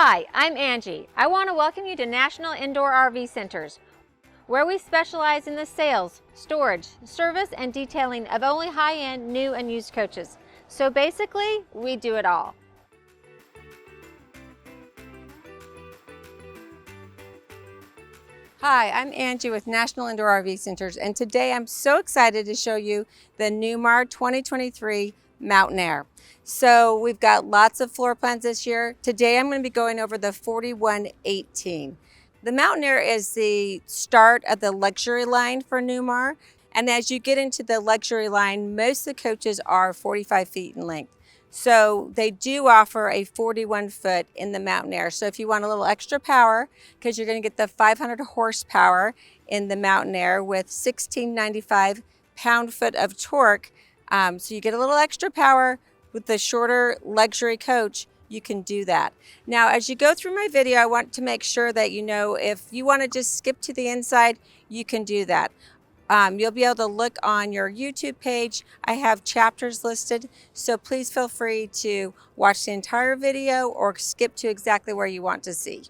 Hi, I'm Angie. I want to welcome you to National Indoor RV Centers, where we specialize in the sales, storage, service, and detailing of only high-end new and used coaches. So basically, we do it all. Hi, I'm Angie with National Indoor RV Centers, and today I'm so excited to show you the Newmar 2023 Mountain Aire. So we've got lots of floor plans this year. Today I'm going to be going over the 4118. The Mountain Aire is the start of the luxury line for Newmar, and as you get into the luxury line, most of the coaches are 45 feet in length. So they do offer a 41 foot in the Mountain Aire. So if you want a little extra power, because you're going to get the 500 horsepower in the Mountain Aire with 1695 pound-foot of torque, so you get a little extra power with the shorter luxury coach, you can do that. Now, as you go through my video, I want to make sure that you know if you want to just skip to the inside, you can do that. You'll be able to look on your YouTube page. I have chapters listed, so please feel free to watch the entire video or skip to exactly where you want to see.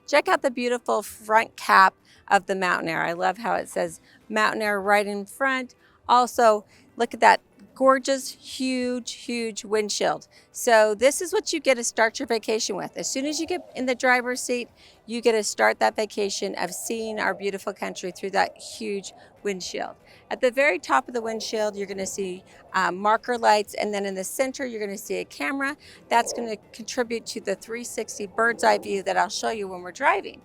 Check out the beautiful front cap of the Mountain Aire. I love how it says Mountain Aire right in front. Also, look at that gorgeous, huge windshield. So this is what you get to start your vacation with. As soon as you get in the driver's seat, you get to start that vacation of seeing our beautiful country through that huge windshield. At the very top of the windshield, you're going to see marker lights, and then in the center, you're going to see a camera. That's going to contribute to the 360 bird's eye view that I'll show you when we're driving.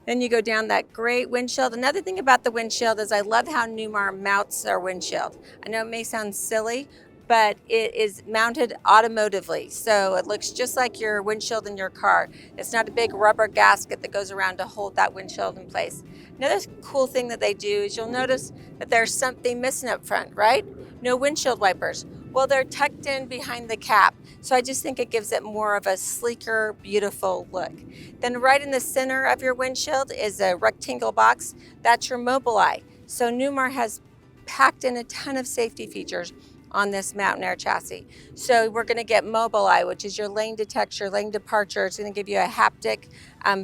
Then you go down that great windshield. Another thing about the windshield is I love how Newmar mounts their windshield. I know it may sound silly, but it is mounted automotively. So it looks just like your windshield in your car. It's not a big rubber gasket that goes around to hold that windshield in place. Another cool thing that they do is you'll notice that there's something missing up front, right? No windshield wipers. Well, they're tucked in behind the cap. So I just think it gives it more of a sleeker, beautiful look. Then right in the center of your windshield is a rectangle box. That's your MobileEye. So Newmar has packed in a ton of safety features on this Mountain Aire chassis. So we're going to get MobileEye, which is your lane detection, lane departure. It's going to give you a haptic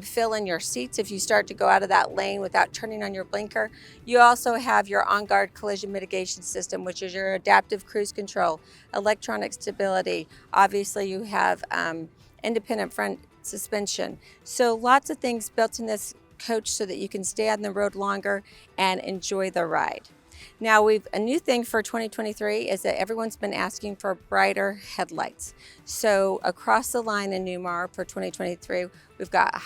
feel in your seats if you start to go out of that lane without turning on your blinker. You also have your OnGuard collision mitigation system, which is your adaptive cruise control, electronic stability. Obviously, you have independent front suspension. So lots of things built in this coach so that you can stay on the road longer and enjoy the ride. Now, a new thing for 2023 is that everyone's been asking for brighter headlights. So across the line in Newmar for 2023, we've got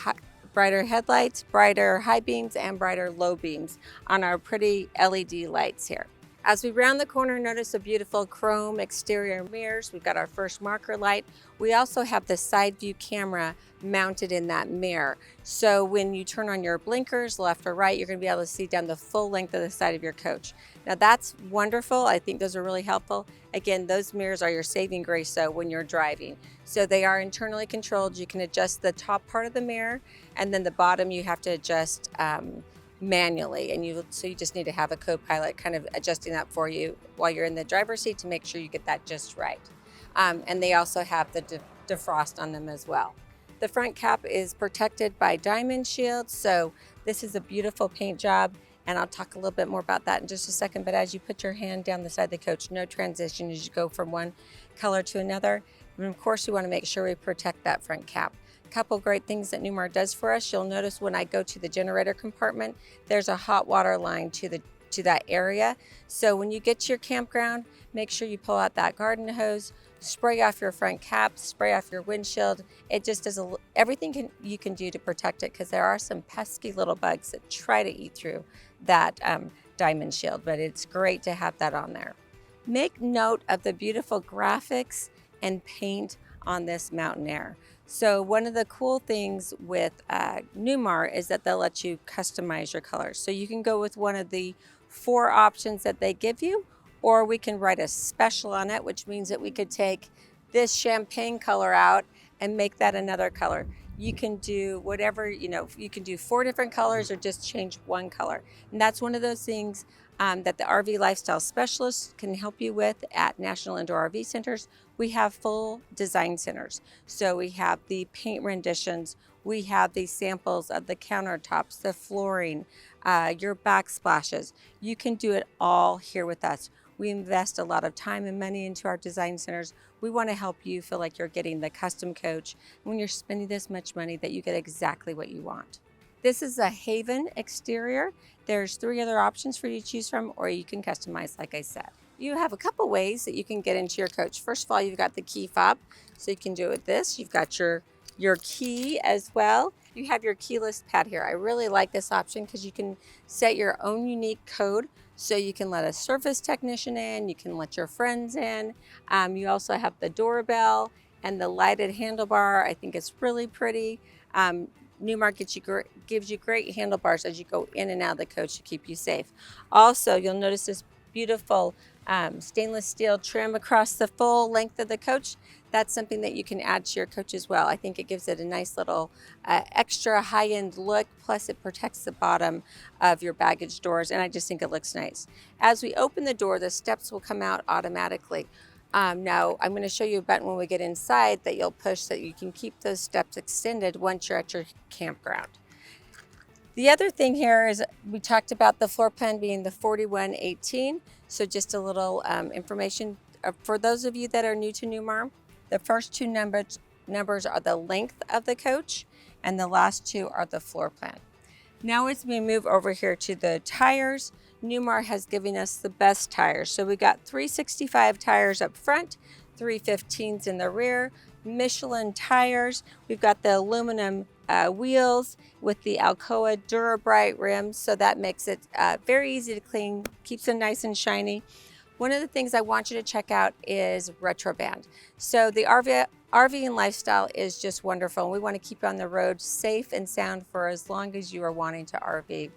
brighter headlights, brighter high beams, and brighter low beams on our pretty LED lights here. As we round the corner, notice the beautiful chrome exterior mirrors. We've got our first marker light. We also have the side view camera mounted in that mirror. So when you turn on your blinkers, left or right, you're going to be able to see down the full length of the side of your coach. Now that's wonderful. I think those are really helpful. Again, those mirrors are your saving grace when you're driving. So they are internally controlled. You can adjust the top part of the mirror, and then the bottom you have to adjust manually, and so you just need to have a co-pilot kind of adjusting that for you while you're in the driver's seat to make sure you get that just right. And they also have the defrost on them as well. The front cap is protected by diamond shields, so this is a beautiful paint job, and I'll talk a little bit more about that in just a second. But as you put your hand down the side of the coach, no transition as you go from one color to another. And of course, we want to make sure we protect that front cap. Couple great things that Newmar does for us. You'll notice when I go to the generator compartment, there's a hot water line to that area. So when you get to your campground, make sure you pull out that garden hose, spray off your front cap, spray off your windshield. It just does everything you can do to protect it, because there are some pesky little bugs that try to eat through that diamond shield, but it's great to have that on there. Make note of the beautiful graphics and paint on this Mountain Aire. So one of the cool things with Newmar is that they'll let you customize your colors. So you can go with one of the 4 options that they give you, or we can write a special on it, which means that we could take this champagne color out and make that another color. You can do whatever, you can do 4 different colors or just change one color. And that's one of those things that the RV lifestyle specialists can help you with at National Indoor RV Centers. We have full design centers. So we have the paint renditions, we have the samples of the countertops, the flooring, your backsplashes. You can do it all here with us. We invest a lot of time and money into our design centers. We want to help you feel like you're getting the custom coach when you're spending this much money, that you get exactly what you want. This is a Haven exterior. There's 3 other options for you to choose from, or you can customize, like I said. You have a couple ways that you can get into your coach. First of all, you've got the key fob, so you can do it with this. You've got your key as well. You have your keyless pad here. I really like this option because you can set your own unique code. So you can let a service technician in, you can let your friends in. You also have the doorbell and the lighted handlebar. I think it's really pretty. Newmar gives you great handlebars as you go in and out of the coach to keep you safe. Also, you'll notice this beautiful stainless steel trim across the full length of the coach. That's something that you can add to your coach as well. I think it gives it a nice little extra high-end look, plus it protects the bottom of your baggage doors, and I just think it looks nice. As we open the door, the steps will come out automatically. Now, I'm going to show you a button when we get inside that you'll push so that you can keep those steps extended once you're at your campground. The other thing here is we talked about the floor plan being the 4118. So just a little information. For those of you that are new to Newmar, the first 2 numbers are the length of the coach, and the last 2 are the floor plan. Now as we move over here to the tires, Newmar has given us the best tires. So we got 365 tires up front, 315s in the rear, Michelin tires. We've got the aluminum wheels with the Alcoa Dura-Bright rims, so that makes it very easy to clean, keeps them nice and shiny. One of the things I want you to check out is Retroband. So the RVing lifestyle is just wonderful. We want to keep you on the road safe and sound for as long as you are wanting to RV.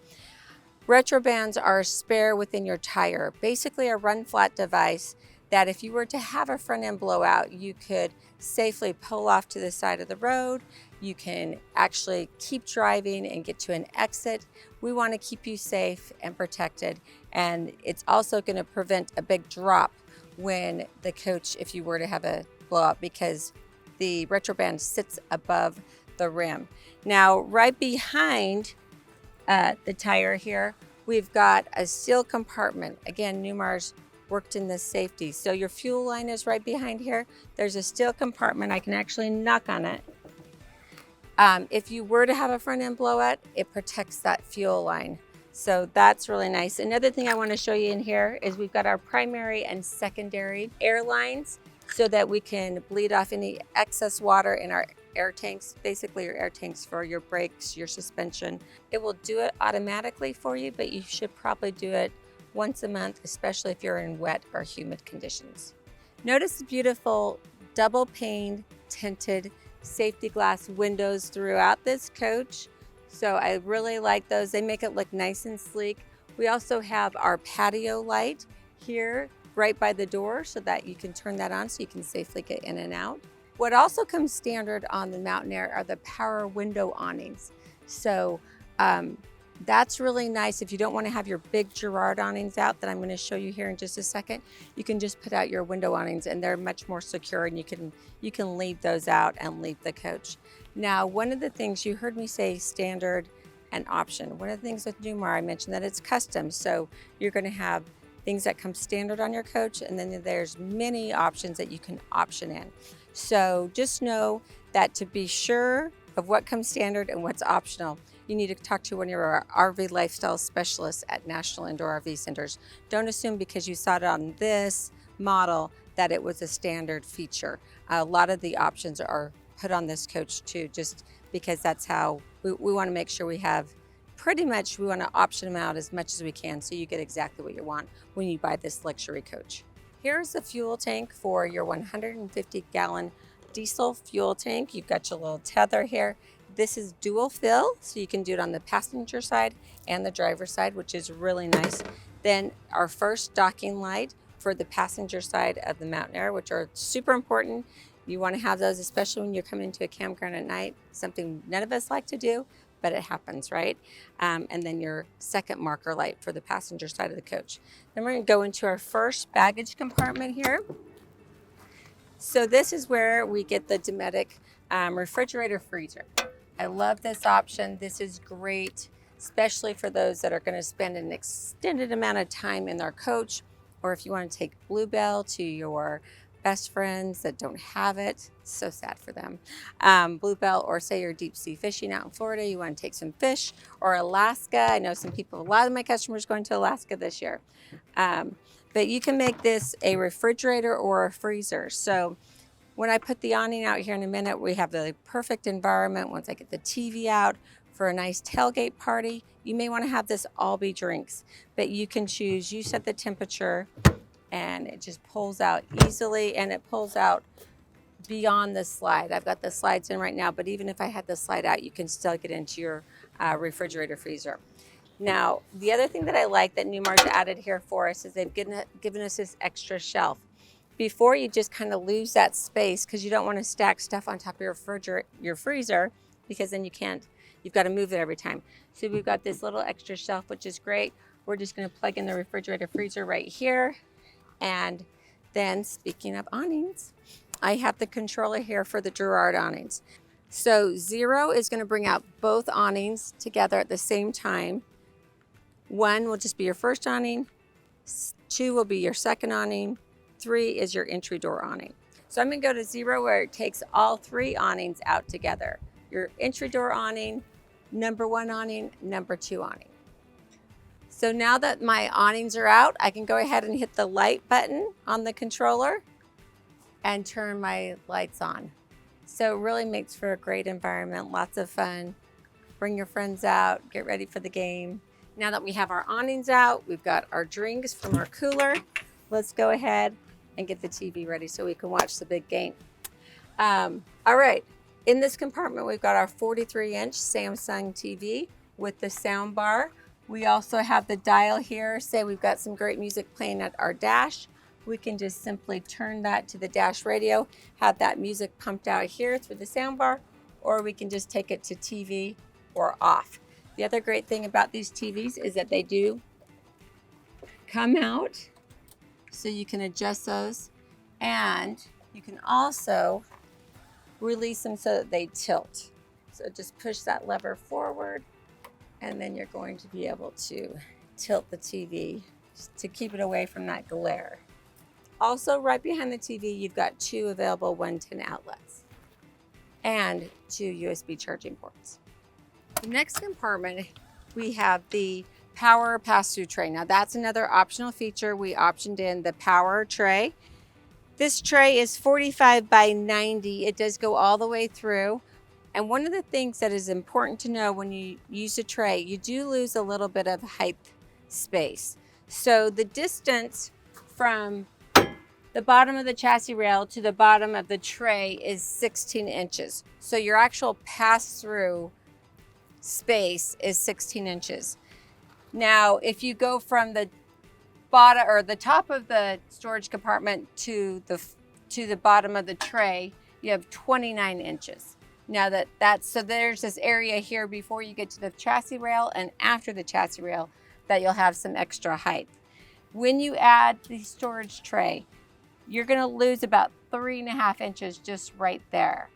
Retrobands are a spare within your tire, basically a run flat device that if you were to have a front end blowout, you could safely pull off to the side of the road. You can actually keep driving and get to an exit. We want to keep you safe and protected, and it's also going to prevent a big drop when the coach, if you were to have a blowout, because the Retroband sits above the rim. Now, right behind the tire here, we've got a steel compartment. Again, Newmar's worked in this safety. So your fuel line is right behind here. There's a steel compartment. I can actually knock on it. If you were to have a front end blowout, it protects that fuel line. So that's really nice. Another thing I want to show you in here is we've got our primary and secondary air lines so that we can bleed off any excess water in our air tanks, basically your air tanks for your brakes, your suspension. It will do it automatically for you, but you should probably do it once a month, especially if you're in wet or humid conditions. Notice the beautiful double pane tinted safety glass windows throughout this coach. So I really like those. They make it look nice and sleek. We also have our patio light here right by the door so that you can turn that on so you can safely get in and out. What also comes standard on the Mountain Aire are the power window awnings. So that's really nice. If you don't want to have your big Girard awnings out that I'm going to show you here in just a second, you can just put out your window awnings and they're much more secure, and you can leave those out and leave the coach. Now, one of the things you heard me say standard and option. One of the things with Newmar, I mentioned that it's custom. So you're going to have things that come standard on your coach, and then there's many options that you can option in. So just know that to be sure of what comes standard and what's optional, you need to talk to one of our RV lifestyle specialists at National Indoor RV Centers. Don't assume because you saw it on this model that it was a standard feature. A lot of the options are put on this coach too, just because that's how we want to make sure we have pretty much, we want to option them out as much as we can so you get exactly what you want when you buy this luxury coach. Here's the fuel tank for your 150-gallon diesel fuel tank. You've got your little tether here. This is dual fill, so you can do it on the passenger side and the driver's side, which is really nice. Then our first docking light for the passenger side of the Mountain Aire, which are super important. You want to have those, especially when you're coming to a campground at night, something none of us like to do, but it happens, right? And then your second marker light for the passenger side of the coach. Then we're going to go into our first baggage compartment here. So this is where we get the Dometic refrigerator freezer. I love this option. This is great, especially for those that are going to spend an extended amount of time in their coach, or if you want to take Bluebell to your best friends that don't have it. So sad for them. Bluebell, or say you're deep sea fishing out in Florida, you want to take some fish, or Alaska. I know some people, a lot of my customers going to Alaska this year. But you can make this a refrigerator or a freezer. So when I put the awning out here in a minute, we have the perfect environment. Once I get the TV out for a nice tailgate party, you may want to have this all be drinks, but you can choose, you set the temperature, and it just pulls out easily, and it pulls out beyond the slide. I've got the slides in right now, but even if I had the slide out, you can still get into your refrigerator freezer. Now, the other thing that I like that Newmar's added here for us is they've given us this extra shelf. Before, you just kind of lose that space because you don't want to stack stuff on top of your freezer, because then you've got to move it every time. So we've got this little extra shelf, which is great. We're just going to plug in the refrigerator freezer right here. And then, speaking of awnings, I have the controller here for the Girard awnings. So 0 is going to bring out both awnings together at the same time. 1 will just be your first awning. 2 will be your second awning. 3 is your entry door awning. So I'm going to go to 0, where it takes all 3 awnings out together. Your entry door awning, number 1 awning, number 2 awning. So now that my awnings are out, I can go ahead and hit the light button on the controller and turn my lights on. So it really makes for a great environment, lots of fun. Bring your friends out, get ready for the game. Now that we have our awnings out, we've got our drinks from our cooler. Let's go ahead and get the TV ready so we can watch the big game. All right, in this compartment, we've got our 43-inch Samsung TV with the sound bar. We also have the dial here. Say we've got some great music playing at our dash. We can just simply turn that to the dash radio, have that music pumped out here through the sound bar, or we can just take it to TV or off. The other great thing about these TVs is that they do come out, so you can adjust those, and you can also release them so that they tilt. So just push that lever forward, and then you're going to be able to tilt the TV to keep it away from that glare. Also, right behind the TV, you've got 2 available 110 outlets and 2 USB charging ports. The next compartment, we have the power pass-through tray. Now that's another optional feature. We optioned in the power tray. This tray is 45 by 90. It does go all the way through. And one of the things that is important to know when you use a tray, you do lose a little bit of height space. So the distance from the bottom of the chassis rail to the bottom of the tray is 16 inches. So your actual pass-through space is 16 inches. Now, if you go from the bottom or the top of the storage compartment to the bottom of the tray, you have 29 inches. Now so there's this area here before you get to the chassis rail and after the chassis rail that you'll have some extra height. When you add the storage tray, you're going to lose about 3.5 inches just right there.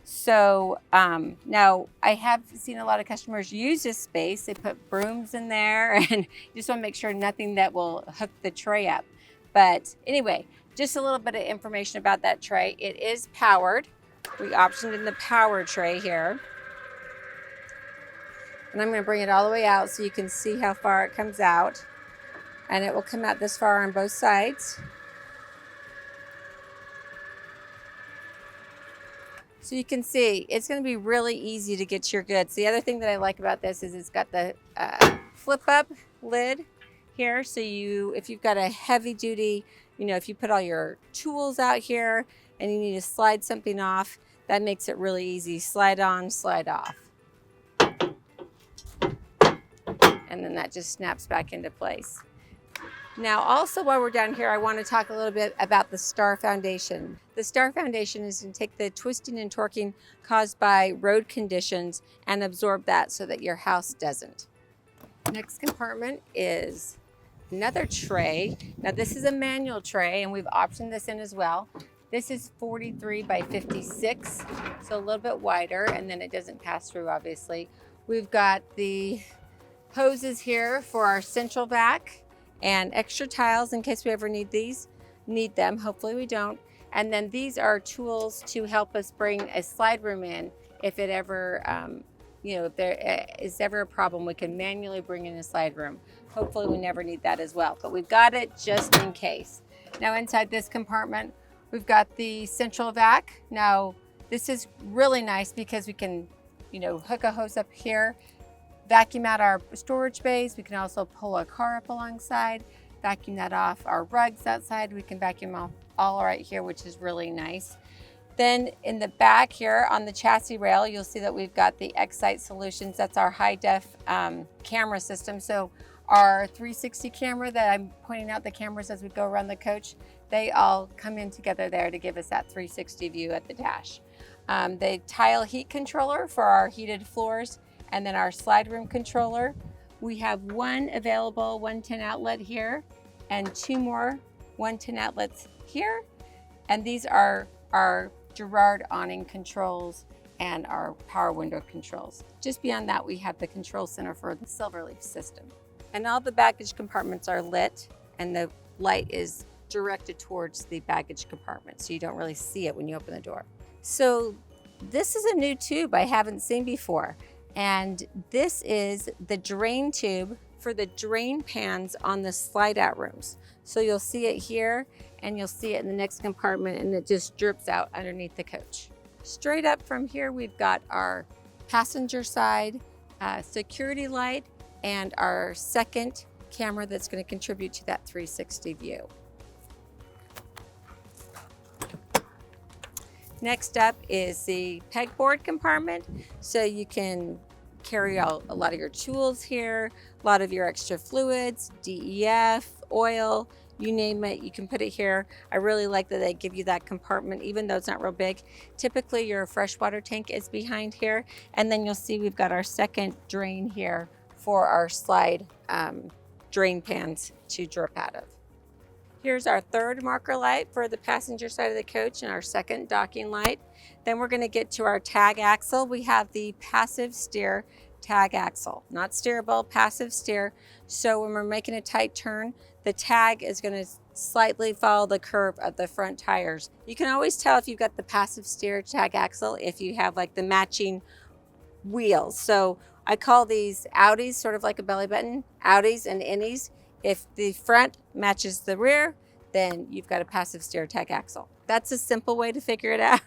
So now I have seen a lot of customers use this space. They put brooms in there, and you just want to make sure nothing that will hook the tray up. But anyway, just a little bit of information about that tray. It is powered. We optioned in the power tray here. And I'm going to bring it all the way out so you can see how far it comes out. And it will come out this far on both sides. So you can see it's going to be really easy to get your goods. The other thing that I like about this is it's got the flip up lid here. So if you've got a heavy duty, if you put all your tools out here and you need to slide something off, that makes it really easy. Slide on, slide off. And then that just snaps back into place. Now, also while we're down here, I want to talk a little bit about the star foundation. The star foundation is going to take the twisting and torquing caused by road conditions and absorb that so that your house doesn't. Next compartment is another tray. Now this is a manual tray and we've optioned this in as well. This is 43 by 56, so a little bit wider, and then it doesn't pass through obviously. We've got the hoses here for our central vac and extra tiles in case we ever need them. Hopefully we don't. And then these are tools to help us bring a slide room in if it ever, if there is ever a problem, we can manually bring in a slide room. Hopefully we never need that as well, but we've got it just in case. Now inside this compartment, we've got the central vac. Now this is really nice because we can, hook a hose up here, vacuum out our storage bays. We can also pull a car up alongside, vacuum that off our rugs outside. We can vacuum off all right here, which is really nice. Then in the back here on the chassis rail, you'll see that we've got the X-Sight Solutions. That's our high def camera system. So our 360 camera that I'm pointing out the cameras as we go around the coach, they all come in together there to give us that 360 view at the dash. The tile heat controller for our heated floors, and then our slide room controller. We have one available 110 outlet here and two more 110 outlets here. And these are our Girard awning controls and our power window controls. Just beyond that, we have the control center for the Silverleaf system. And all the baggage compartments are lit and the light is directed towards the baggage compartment, so you don't really see it when you open the door. So this is a new tube I haven't seen before. And this is the drain tube for the drain pans on the slide out rooms. So you'll see it here and you'll see it in the next compartment, and it just drips out underneath the coach. Straight up from here, we've got our passenger side security light and our second camera that's going to contribute to that 360 view. Next up is the pegboard compartment. So you can carry out a lot of your tools here, a lot of your extra fluids, DEF, oil, you name it, you can put it here. I really like that they give you that compartment, even though it's not real big. Typically your freshwater tank is behind here. And then you'll see we've got our second drain here for our slide drain pans to drip out of. Here's our third marker light for the passenger side of the coach and our second docking light. Then we're going to get to our tag axle. We have the passive steer tag axle, not steerable, passive steer. So when we're making a tight turn, the tag is going to slightly follow the curve of the front tires. You can always tell if you've got the passive steer tag axle if you have like the matching wheels. So I call these outies, sort of like a belly button, outies and innies. If the front matches the rear, then you've got a passive steer tag axle. That's a simple way to figure it out.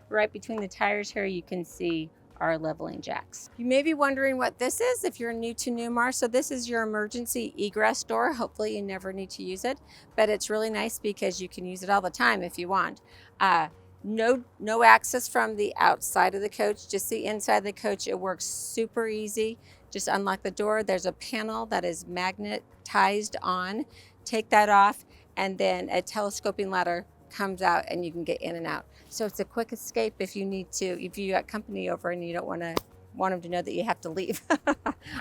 Right between the tires here, you can see our leveling jacks. You may be wondering what this is if you're new to Newmar. So this is your emergency egress door. Hopefully you never need to use it, but it's really nice because you can use it all the time if you want. No access from the outside of the coach, just the inside of the coach. It works super easy. Just unlock the door. There's a panel that is magnetized on. Take that off, and then a telescoping ladder comes out and you can get in and out. So it's a quick escape if you need to, if you got company over and you don't want them to know that you have to leave.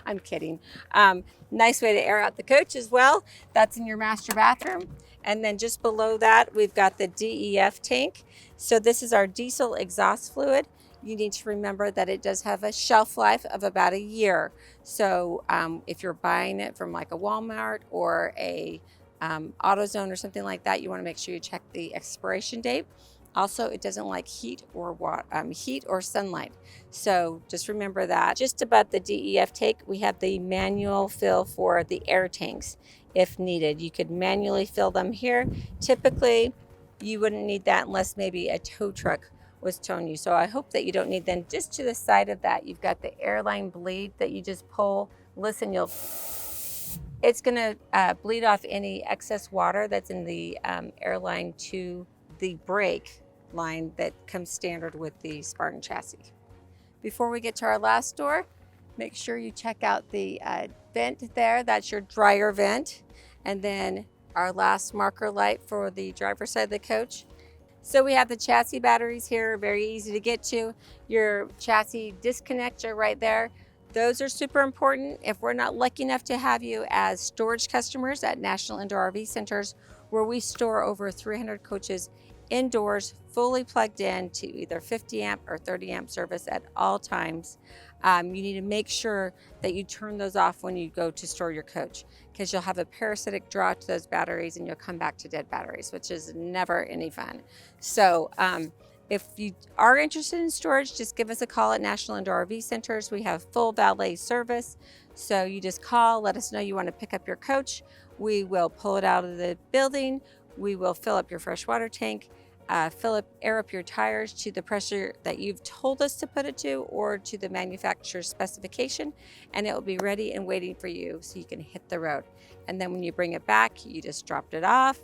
I'm kidding. Nice way to air out the coach as well. That's in your master bathroom. And then just below that, we've got the DEF tank. So this is our diesel exhaust fluid. You need to remember that it does have a shelf life of about a year. So if you're buying it from like a Walmart or a AutoZone or something like that, you want to make sure you check the expiration date. Also, it doesn't like heat or sunlight. So just remember that. Just above the DEF tank, we have the manual fill for the air tanks if needed. You could manually fill them here. Typically, you wouldn't need that unless maybe a tow truck was towing you. So I hope that you don't need them. Just to the side of that, you've got the airline bleed that you just pull. Listen, it's gonna bleed off any excess water that's in the airline to the brake line that comes standard with the Spartan chassis. Before we get to our last door, make sure you check out the vent there. That's your dryer vent. and then our last marker light for the driver's side of the coach. So we have the chassis batteries here, very easy to get to. Your chassis disconnects are right there. Those are super important. If we're not lucky enough to have you as storage customers at National Indoor RV Centers, where we store over 300 coaches indoors, fully plugged in to either 50 amp or 30 amp service at all times, you need to make sure that you turn those off when you go to store your coach, because you'll have a parasitic draw to those batteries and you'll come back to dead batteries, which is never any fun. So if you are interested in storage, just give us a call at National Indoor RV Centers. We have full valet service. So you just call, let us know you want to pick up your coach. We will pull it out of the building. We will fill up your fresh water tank, air up your tires to the pressure that you've told us to put it to, or to the manufacturer's specification, and it will be ready and waiting for you so you can hit the road. And then when you bring it back, you just dropped it off.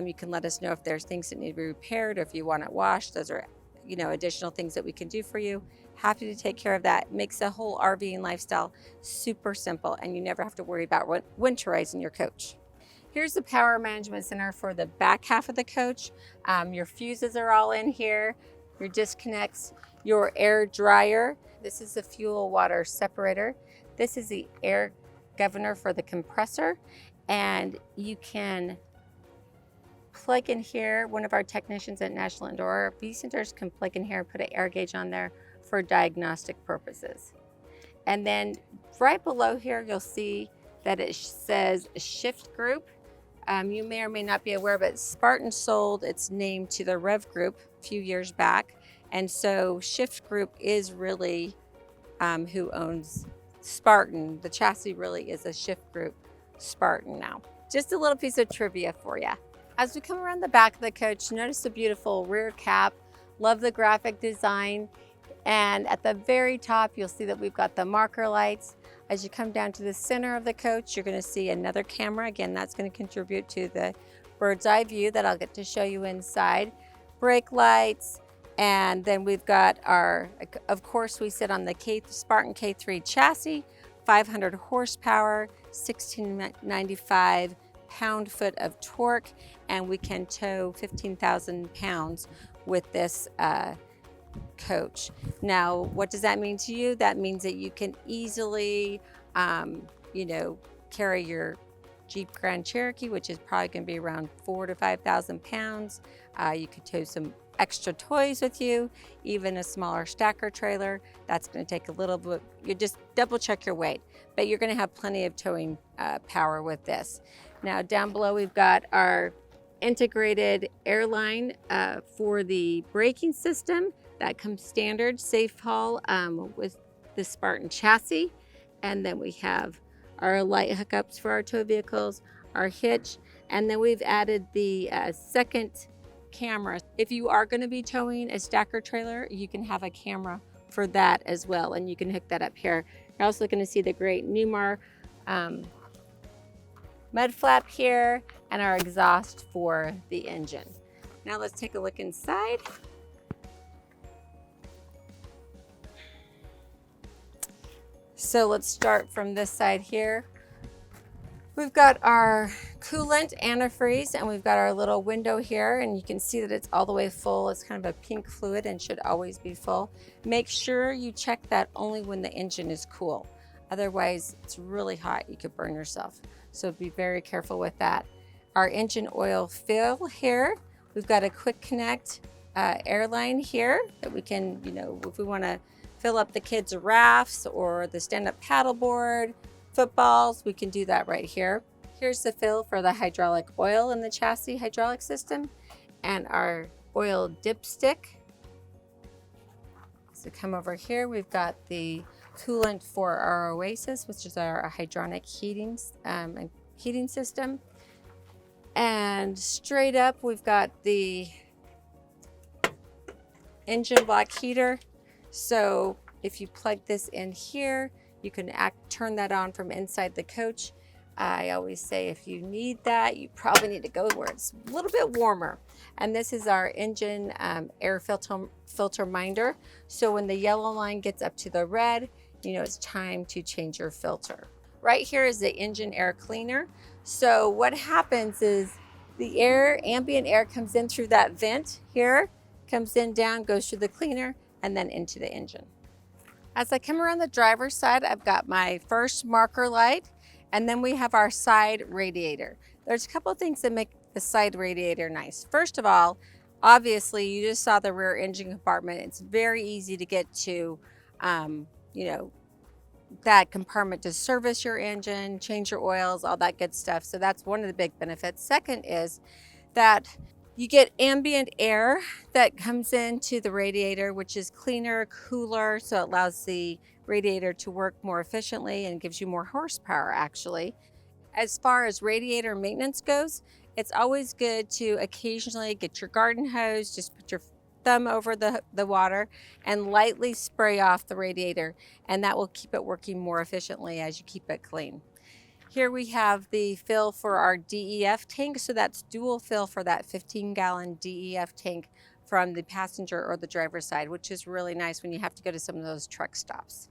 You can let us know if there's things that need to be repaired, or if you want it washed. Those are, additional things that we can do for you. Happy to take care of that. Makes the whole RVing lifestyle super simple, and you never have to worry about winterizing your coach. Here's the power management center for the back half of the coach. Your fuses are all in here, your disconnects, your air dryer. This is the fuel water separator. This is the air governor for the compressor, and you can plug in here. One of our technicians at National Indoor RV Centers can plug in here and put an air gauge on there for diagnostic purposes. And then right below here, you'll see that it says shift group. You may or may not be aware, but Spartan sold its name to the Rev Group a few years back. And so Shift Group is really who owns Spartan. The chassis really is a Shift Group Spartan now. Just a little piece of trivia for you. As we come around the back of the coach, notice the beautiful rear cap. Love the graphic design. And at the very top, you'll see that we've got the marker lights. As you come down to the center of the coach, you're going to see another camera. Again, that's going to contribute to the bird's eye view that I'll get to show you inside. Brake lights, and then we've got our, of course, we sit on the Spartan K3 chassis, 500 horsepower, 1695 pound-foot of torque, and we can tow 15,000 pounds with this coach. Now, what does that mean to you? That means that you can easily, carry your Jeep Grand Cherokee, which is probably going to be around 4,000 to 5,000 pounds. You could tow some extra toys with you, even a smaller stacker trailer. That's going to take a little bit. You just double check your weight, but you're going to have plenty of towing power with this. Now, down below, we've got our integrated airline for the braking system. That comes standard, safe haul with the Spartan chassis. And then we have our light hookups for our tow vehicles, our hitch, and then we've added the second camera. If you are going to be towing a stacker trailer, you can have a camera for that as well, and you can hook that up here. You're also going to see the great Newmar mud flap here, and our exhaust for the engine. Now let's take a look inside. So let's start from this side here. We've got our coolant antifreeze, and we've got our little window here, and you can see that it's all the way full. It's kind of a pink fluid and should always be full. Make sure you check that only when the engine is cool. Otherwise, it's really hot. You could burn yourself. So be very careful with that. Our engine oil fill here. We've got a quick connect airline here that we can, if we want to fill up the kids' rafts or the stand-up paddleboard, footballs, we can do that right here. Here's the fill for the hydraulic oil in the chassis hydraulic system, and our oil dipstick. So come over here, we've got the coolant for our Oasis, which is our hydronic heating system. And straight up, we've got the engine block heater. So if you plug this in here, you can turn that on from inside the coach. I always say if you need that, you probably need to go where it's a little bit warmer. And this is our engine air filter minder. So when the yellow line gets up to the red, it's time to change your filter. Right here is the engine air cleaner. So what happens is the ambient air comes in through that vent here, comes in down, goes through the cleaner, and then into the engine. As I come around the driver's side, I've got my first marker light, and then we have our side radiator. There's a couple of things that make the side radiator nice. First of all, obviously you just saw the rear engine compartment. It's very easy to get to, you know, that compartment to service your engine, change your oils, all that good stuff. So that's one of the big benefits. Second is that you get ambient air that comes into the radiator, which is cleaner, cooler, so it allows the radiator to work more efficiently and gives you more horsepower actually. As far as radiator maintenance goes, it's always good to occasionally get your garden hose, just put your thumb over the water and lightly spray off the radiator, and that will keep it working more efficiently as you keep it clean. Here we have the fill for our DEF tank, so that's dual fill for that 15-gallon DEF tank from the passenger or the driver's side, which is really nice when you have to go to some of those truck stops.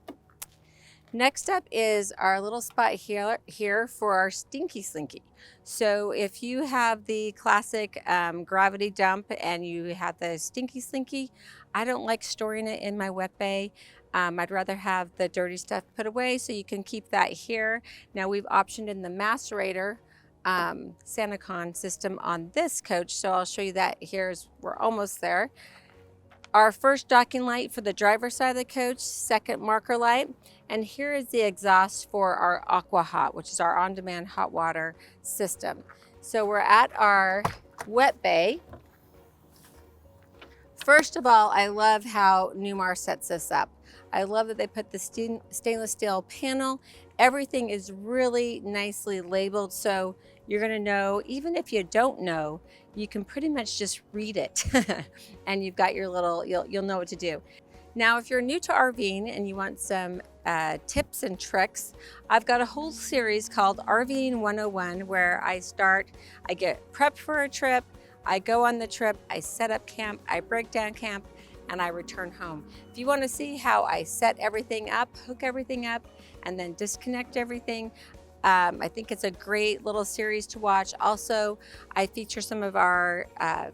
Next up is our little spot here for our Stinky Slinky. So if you have the classic gravity dump and you have the Stinky Slinky, I don't like storing it in my wet bay. I'd rather have the dirty stuff put away, so you can keep that here. Now we've optioned in the macerator SaniCon system on this coach, so I'll show you that here as we're almost there. Our first docking light for the driver's side of the coach, second marker light, and here is the exhaust for our Aqua Hot, which is our on-demand hot water system. So we're at our wet bay. First of all, I love how Newmar sets this up. I love that they put the stainless steel panel. Everything is really nicely labeled, so you're gonna know, even if you don't know, you can pretty much just read it and you've got your little, you'll know what to do. Now, if you're new to RVing and you want some tips and tricks, I've got a whole series called RVing 101 where I get prepped for a trip, I go on the trip, I set up camp, I break down camp, and I return home. If you want to see how I set everything up, hook everything up, and then disconnect everything, I think it's a great little series to watch. Also, I feature some of our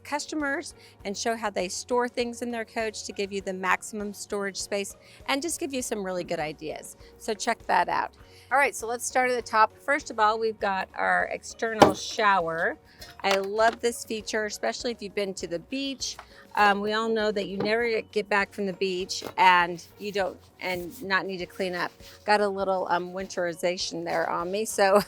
customers and show how they store things in their coach to give you the maximum storage space and just give you some really good ideas. So check that out. All right, so let's start at the top. First of all, we've got our external shower. I love this feature, especially if you've been to the beach. We all know that you never get back from the beach and not need to clean up. Got a little winterization there on me. So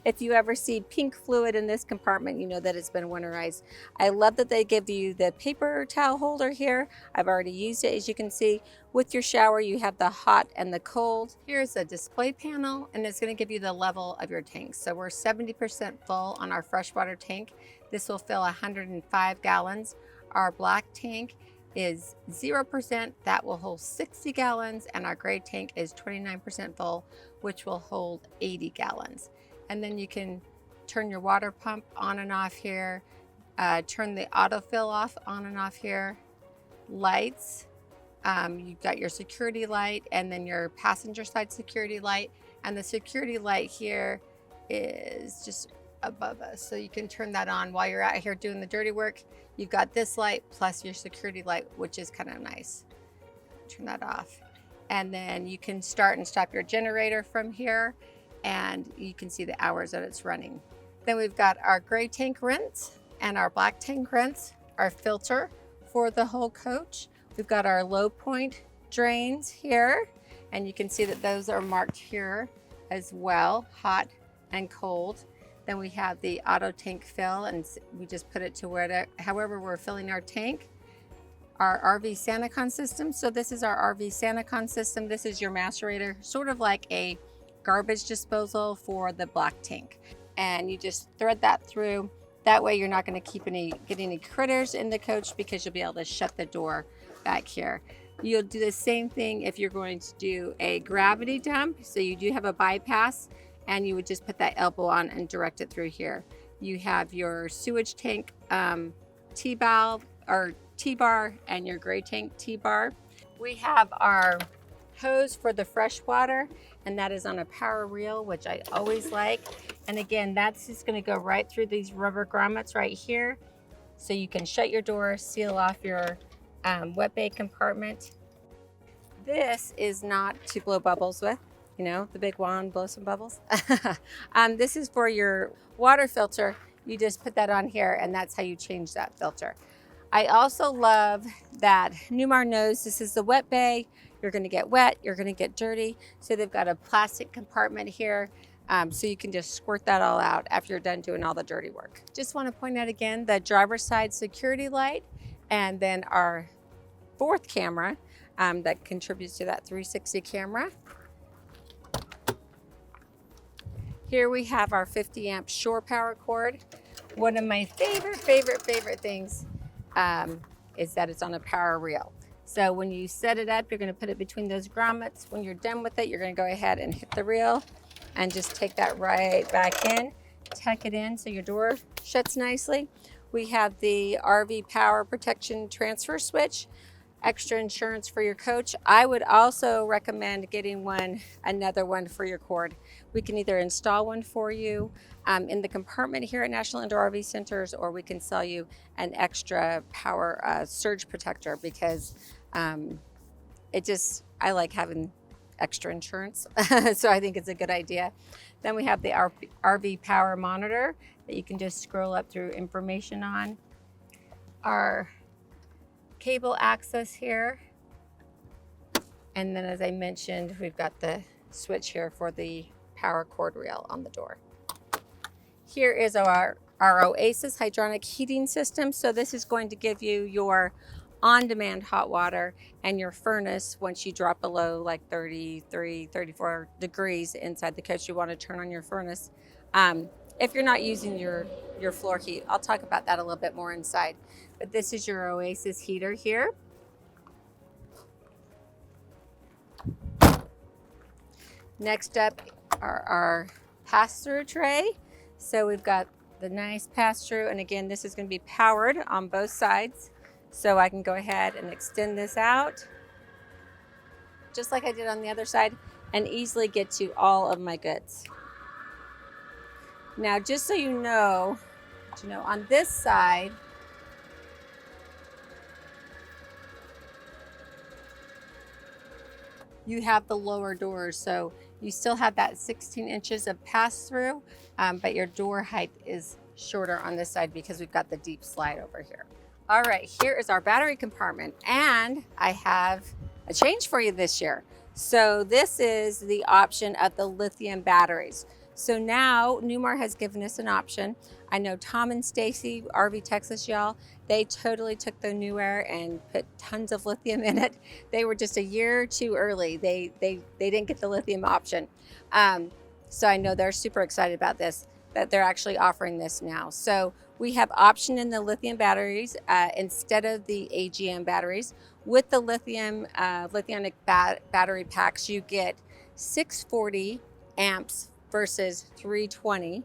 if you ever see pink fluid in this compartment, you know that it's been winterized. I love that they give you the paper towel holder here. I've already used it, as you can see. With your shower, you have the hot and the cold. Here's a display panel, and it's going to give you the level of your tank. So we're 70% full on our freshwater tank. This will fill 105 gallons. Our black tank is 0%, that will hold 60 gallons, and our gray tank is 29% full, which will hold 80 gallons. And then you can turn your water pump on and off here, turn the autofill off on and off here, lights, you've got your security light and then your passenger side security light, and the security light here is just above us, so you can turn that on while you're out here doing the dirty work. You've got this light plus your security light, which is kind of nice. Turn that off, and then you can start and stop your generator from here, and you can see the hours that it's running. Then we've got our gray tank rinse and our black tank rinse, our filter for the whole coach. We've got our low point drains here, and you can see that those are marked here as well, hot and cold. Then we have the auto tank fill, and we just put it to however we're filling our tank. Our RV SaniCon system. So this is our RV SaniCon system. This is your macerator, sort of like a garbage disposal for the black tank. And you just thread that through. That way you're not going to get any critters in the coach, because you'll be able to shut the door back here. You'll do the same thing if you're going to do a gravity dump. So you do have a bypass, and you would just put that elbow on and direct it through here. You have your sewage tank T-valve or T-bar and your gray tank T-bar. We have our hose for the fresh water, and that is on a power reel, which I always like. And again, that's just going to go right through these rubber grommets right here, so you can shut your door, seal off your wet bay compartment. This is not to blow bubbles with, you know, the big wand, blow some bubbles. This is for your water filter. You just put that on here, and that's how you change that filter. I also love that Newmar knows this is the wet bay. You're going to get wet, you're going to get dirty. So they've got a plastic compartment here, so you can just squirt that all out after you're done doing all the dirty work. Just want to point out again the driver's side security light, and then our fourth camera that contributes to that 360 camera. Here we have our 50 amp shore power cord. One of my favorite things is that it's on a power reel. So when you set it up, you're going to put it between those grommets. When you're done with it, you're going to go ahead and hit the reel and just take that right back in, tuck it in so your door shuts nicely. We have the RV power protection transfer switch, extra insurance for your coach. I would also recommend getting another one for your cord. We can either install one for you in the compartment here at National Indoor RV Centers, or we can sell you an extra power surge protector, because I like having extra insurance. So I think it's a good idea. Then we have the RV power monitor that you can just scroll up through information on. Our cable access here. And then, as I mentioned, we've got the switch here for the power cord rail on the door. Here is our Oasis hydronic heating system. So this is going to give you your on-demand hot water and your furnace once you drop below like 33, 34 degrees inside the coach. You want to turn on your furnace. If you're not using your floor heat, I'll talk about that a little bit more inside. But this is your Oasis heater here. Next up are our pass-through tray. So we've got the nice pass-through, and again, this is going to be powered on both sides. So I can go ahead and extend this out, just like I did on the other side, and easily get to all of my goods. Now, just so you know, on this side, you have the lower doors, so you still have that 16 inches of pass-through, but your door height is shorter on this side because we've got the deep slide over here. All right, here is our battery compartment, and I have a change for you this year. So this is the option of the lithium batteries. So now Newmar has given us an option. I know Tom and Stacy, RV Texas y'all, they totally took the New Aire and put tons of lithium in it. They were just a year too early. They didn't get the lithium option. So I know they're super excited about this, that they're actually offering this now. So we have option in the lithium batteries instead of the AGM batteries. With the lithionic battery packs, you get 640 amps versus 320.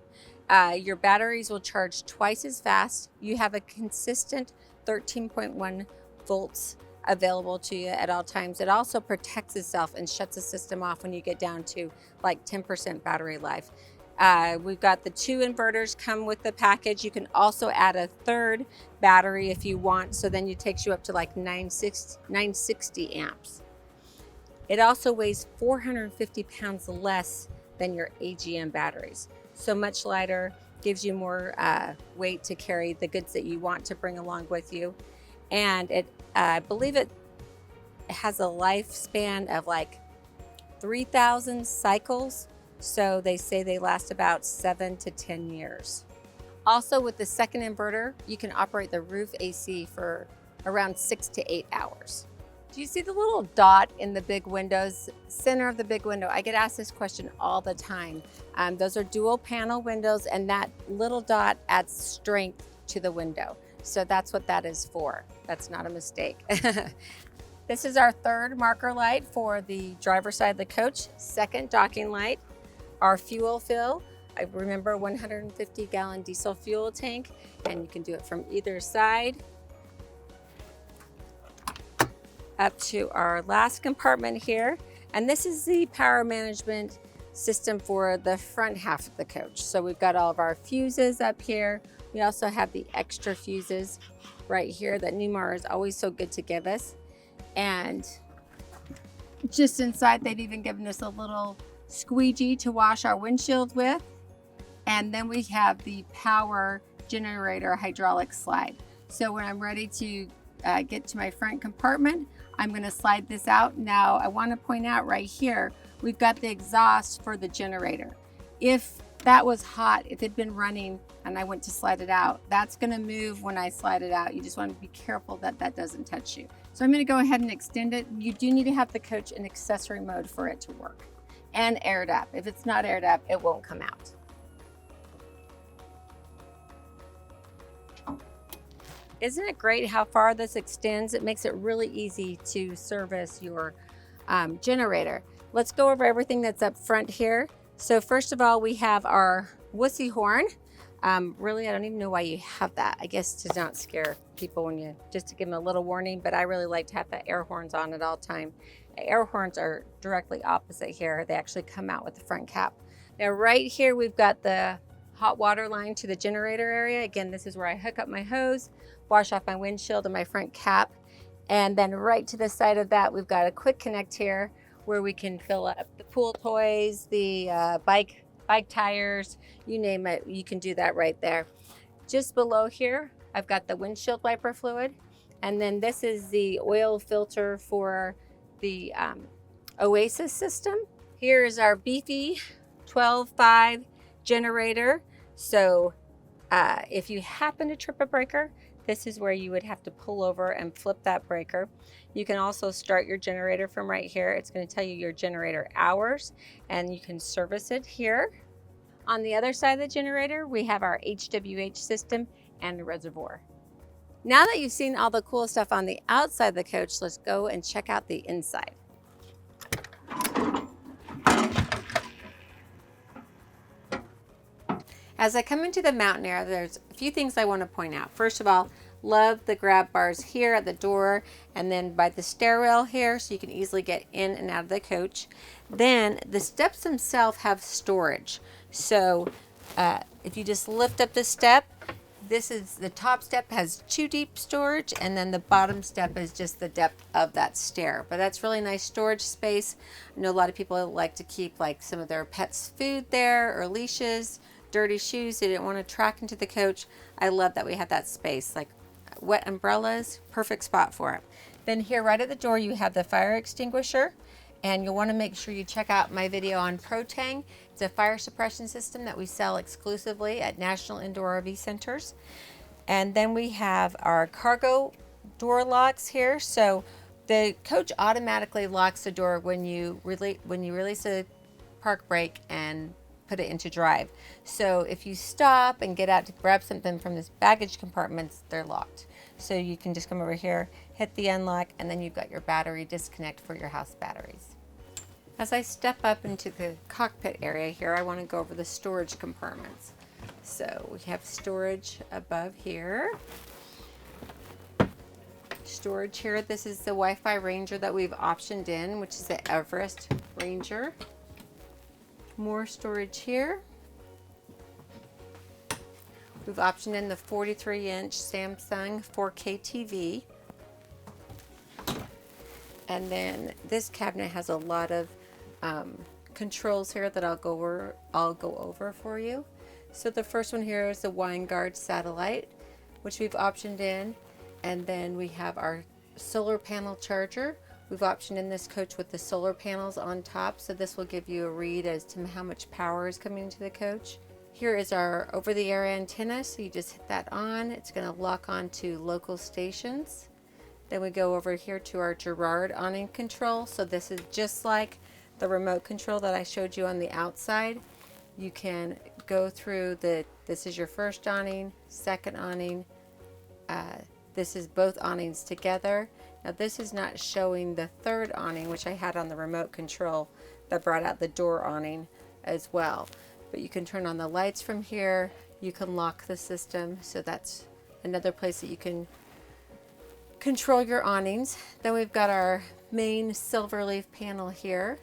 Your batteries will charge twice as fast. You have a consistent 13.1 volts available to you at all times. It also protects itself and shuts the system off when you get down to like 10% battery life. We've got the 2 inverters come with the package. You can also add a third battery if you want, so then it takes you up to like 960 amps. It also weighs 450 pounds less than your AGM batteries. So much lighter, gives you more weight to carry the goods that you want to bring along with you. And I believe it has a lifespan of like 3,000 cycles. So they say they last about 7 to 10 years. Also, with the second inverter, you can operate the roof AC for around 6 to 8 hours. Do you see the little dot in the big windows, center of the big window? I get asked this question all the time. Those are dual panel windows, and that little dot adds strength to the window. So that's what that is for. That's not a mistake. This is our third marker light for the driver's side of the coach, second docking light. Our fuel fill, I remember 150-gallon diesel fuel tank, and you can do it from either side. Up to our last compartment here. And this is the power management system for the front half of the coach. So we've got all of our fuses up here. We also have the extra fuses right here that Newmar is always so good to give us. And just inside, they've even given us a little squeegee to wash our windshield with. And then we have the power generator hydraulic slide. So when I'm ready to get to my front compartment, I'm going to slide this out. Now I want to point out right here, we've got the exhaust for the generator. If that was hot, if it'd been running and I went to slide it out, that's going to move when I slide it out. You just want to be careful that that doesn't touch you. So I'm going to go ahead and extend it. You do need to have the coach in accessory mode for it to work, and aired up. If it's not aired up, it won't come out. Isn't it great how far this extends? It makes it really easy to service your generator. Let's go over everything that's up front here. So first of all, we have our wussy horn. Really, I don't even know why you have that. I guess to not scare people when you, just to give them a little warning, but I really like to have the air horns on at all time. Air horns are directly opposite here. They actually come out with the front cap. Now right here, we've got the hot water line to the generator area. Again, this is where I hook up my hose, wash off my windshield and my front cap. And then right to the side of that, we've got a quick connect here where we can fill up the pool toys, the bike tires, you name it, you can do that right there. Just below here, I've got the windshield wiper fluid. And then this is the oil filter for the Oasis system. Here is our beefy 12.5 generator. So if you happen to trip a breaker, this is where you would have to pull over and flip that breaker. You can also start your generator from right here. It's going to tell you your generator hours, and you can service it here. On the other side of the generator, we have our HWH system and a reservoir. Now that you've seen all the cool stuff on the outside of the coach, let's go and check out the inside. As I come into the Mountain Aire, there's a few things I want to point out. First of all, love the grab bars here at the door and then by the stairwell here, so you can easily get in and out of the coach. Then the steps themselves have storage. So if you just lift up the step, this is the top step has 2 deep storage, and then the bottom step is just the depth of that stair. But that's really nice storage space. I know a lot of people like to keep like some of their pets' food there or leashes, dirty shoes they didn't want to track into the coach. I love that we have that space. Like wet umbrellas, perfect spot for it. Then here right at the door you have the fire extinguisher, and you'll want to make sure you check out my video on ProTang. It's a fire suppression system that we sell exclusively at National Indoor RV Centers. And then we have our cargo door locks here. So the coach automatically locks the door when you release a park brake and put it into drive. So if you stop and get out to grab something from this baggage compartments, they're locked. So you can just come over here, hit the unlock, and then you've got your battery disconnect for your house batteries. As I step up into the cockpit area here, I want to go over the storage compartments. So we have storage above here. Storage here, this is the Wi-Fi Ranger that we've optioned in, which is the Everest Ranger. More storage here. We've optioned in the 43-inch Samsung 4K TV. And then this cabinet has a lot of controls here that I'll go over for you. So the first one here is the WineGuard satellite, which we've optioned in. And then we have our solar panel charger. We've optioned in this coach with the solar panels on top, so this will give you a read as to how much power is coming into the coach. Here is our over-the-air antenna, so you just hit that on. It's going to lock on to local stations. Then we go over here to our Girard awning control. So this is just like the remote control that I showed you on the outside. You can go through this is your first awning, second awning. This is both awnings together. Now this is not showing the third awning, which I had on the remote control that brought out the door awning as well. But you can turn on the lights from here. You can lock the system. So that's another place that you can control your awnings. Then we've got our main silver leaf panel here.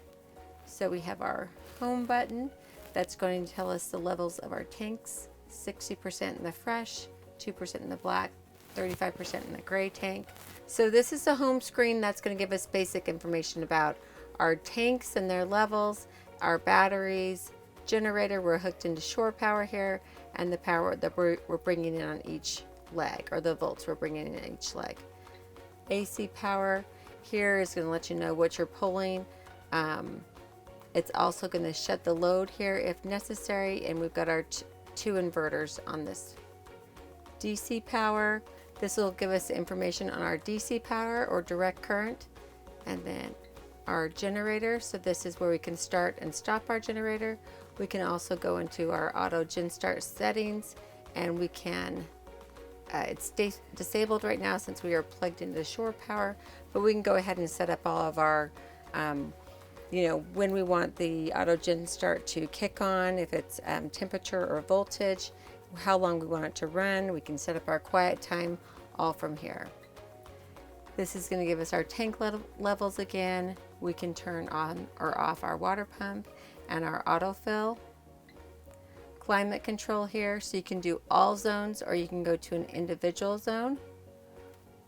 So we have our home button that's going to tell us the levels of our tanks, 60% in the fresh, 2% in the black, 35% in the gray tank. So this is the home screen that's going to give us basic information about our tanks and their levels, our batteries, generator, we're hooked into shore power here, and the power that we're bringing in on each leg, or the volts we're bringing in each leg. AC power here is going to let you know what you're pulling. It's also going to shut the load here if necessary, and we've got our two inverters on this. DC power, this will give us information on our DC power or direct current, and then our generator. So this is where we can start and stop our generator. We can also go into our auto gen start settings, and we can it's disabled right now since we are plugged into shore power, but we can go ahead and set up all of our you know, when we want the auto gen start to kick on, if it's temperature or voltage, how long we want it to run. We can set up our quiet time all from here. This is going to give us our tank levels again. We can turn on or off our water pump and our autofill. Climate control here, so you can do all zones, or you can go to an individual zone,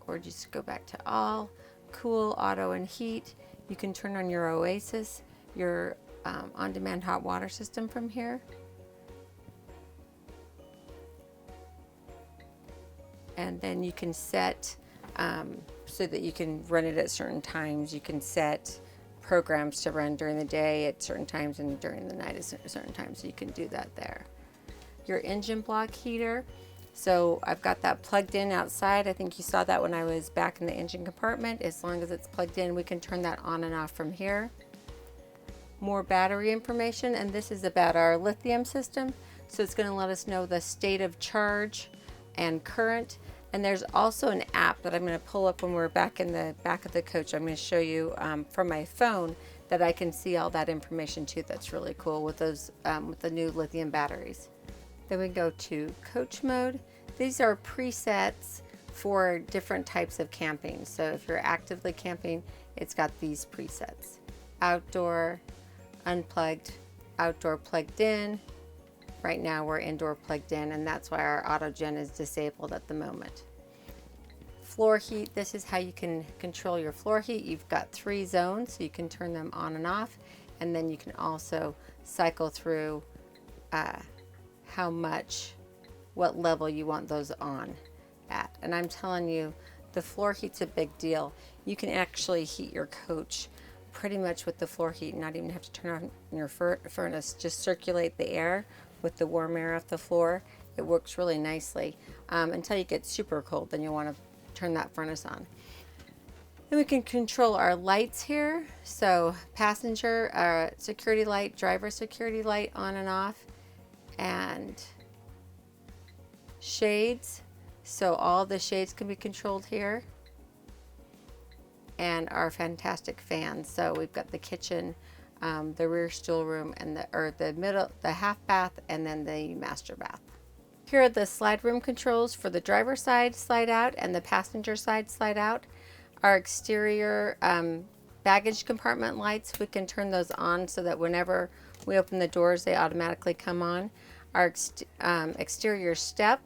or just go back to all. Cool, auto, and heat. You can turn on your Oasis, your on-demand hot water system from here. And then you can set so that you can run it at certain times. You can set programs to run during the day at certain times and during the night at certain times, so you can do that there. Your engine block heater. So I've got that plugged in outside. I think you saw that when I was back in the engine compartment. As long as it's plugged in, we can turn that on and off from here. More battery information, and this is about our lithium system. So it's going to let us know the state of charge and current. And there's also an app that I'm going to pull up when we're back in the back of the coach. I'm going to show you from my phone that I can see all that information too. That's really cool with those with the new lithium batteries. Then we go to coach mode. These are presets for different types of camping. So if you're actively camping, it's got these presets. Outdoor, unplugged, outdoor plugged in. Right now we're indoor plugged in, and that's why our auto gen is disabled at the moment. Floor heat, this is how you can control your floor heat. You've got 3 zones, so you can turn them on and off, and then you can also cycle through how much, what level you want those on at. And I'm telling you, the floor heat's a big deal. You can actually heat your coach pretty much with the floor heat, not even have to turn on your furnace. Just circulate the air with the warm air off the floor. It works really nicely until you get super cold, then you'll want to turn that furnace on. Then we can control our lights here. So passenger security light, driver security light on and off, and shades. So all the shades can be controlled here. And our fantastic fans. So we've got the kitchen, the rear stool room, and the half bath, and then the master bath. Here are the slide room controls for the driver side slide out and the passenger side slide out. Our exterior baggage compartment lights, we can turn those on so that whenever we open the doors, they automatically come on. Our exterior step,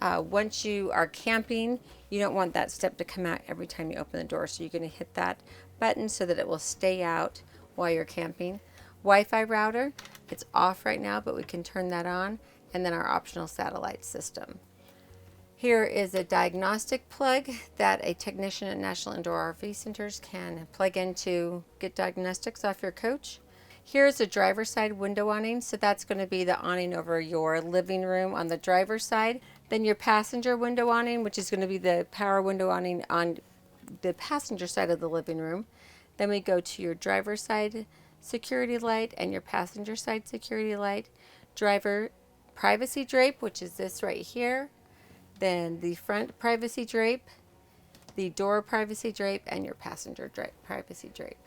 once you are camping, you don't want that step to come out every time you open the door, so you're going to hit that button so that it will stay out while you're camping. Wi-Fi router, it's off right now, but we can turn that on, and then our optional satellite system. Here is a diagnostic plug that a technician at National Indoor RV Centers can plug in to get diagnostics off your coach. Here's a driver's side window awning, so that's going to be the awning over your living room on the driver's side. Then your passenger window awning, which is going to be the power window awning on the passenger side of the living room. Then we go to your driver's side security light and your passenger side security light. Driver privacy drape, which is this right here. Then the front privacy drape, the door privacy drape, and your passenger privacy drape.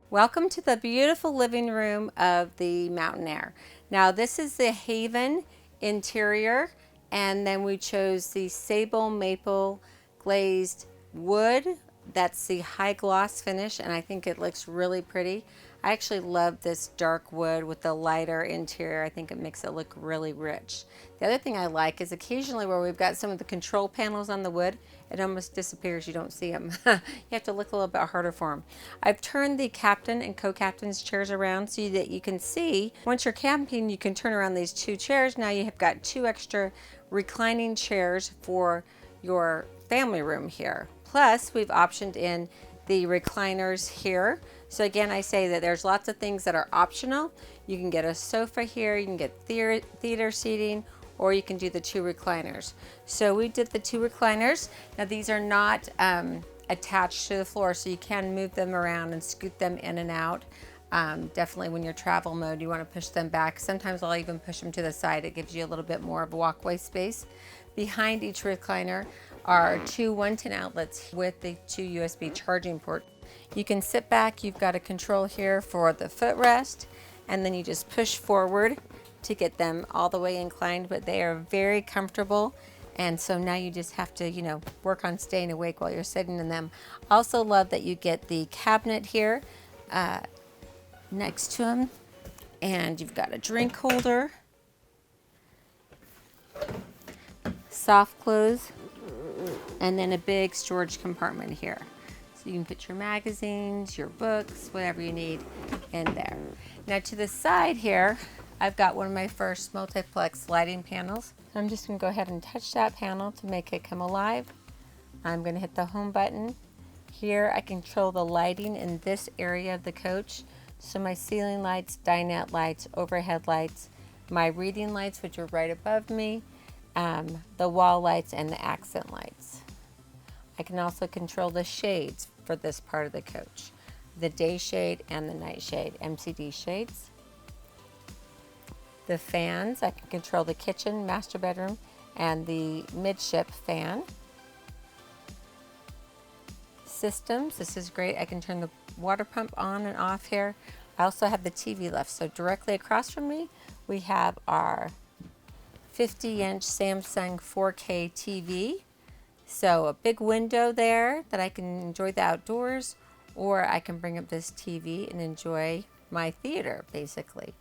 Welcome to the beautiful living room of the Mountain Aire. Now this is the Haven interior, and then we chose the sable maple glazed wood That's the high gloss finish, and I think it looks really pretty. I actually love this dark wood with the lighter interior. I think it makes it look really rich. The other thing I like is occasionally where we've got some of the control panels on the wood, it almost disappears. You don't see them. You have to look a little bit harder for them. I've turned the captain and co-captain's chairs around so that you can see, once you're camping, you can turn around these two chairs. Now you have got two extra reclining chairs for your family room here. Plus, we've optioned in the recliners here. So again, I say that there's lots of things that are optional. You can get a sofa here, you can get theater seating, or you can do the two recliners. So we did the two recliners. Now these are not attached to the floor, so you can move them around and scoot them in and out. Definitely when you're travel mode, you want to push them back. Sometimes I'll even push them to the side. It gives you a little bit more of a walkway space. Behind each recliner are two 110 outlets with the two USB charging ports. You can sit back, you've got a control here for the footrest, and then you just push forward to get them all the way inclined, but they are very comfortable. And so now you just have to, you know, work on staying awake while you're sitting in them. Also love that you get the cabinet here next to them, and you've got a drink holder, soft close, and then a big storage compartment here. So you can put your magazines, your books, whatever you need in there. Now to the side here, I've got one of my first multiplex lighting panels. So I'm just gonna go ahead and touch that panel to make it come alive. I'm gonna hit the home button. Here I control the lighting in this area of the coach. So my ceiling lights, dinette lights, overhead lights, my reading lights, which are right above me, the wall lights, and the accent lights. I can also control the shades for this part of the coach. The day shade and the night shade, MCD shades. The fans, I can control the kitchen, master bedroom, and the midship fan. Systems, this is great. I can turn the water pump on and off here. I also have the TV left, so directly across from me, we have our 50-inch Samsung 4K TV. So a big window there that I can enjoy the outdoors, or I can bring up this TV and enjoy my theater, basically.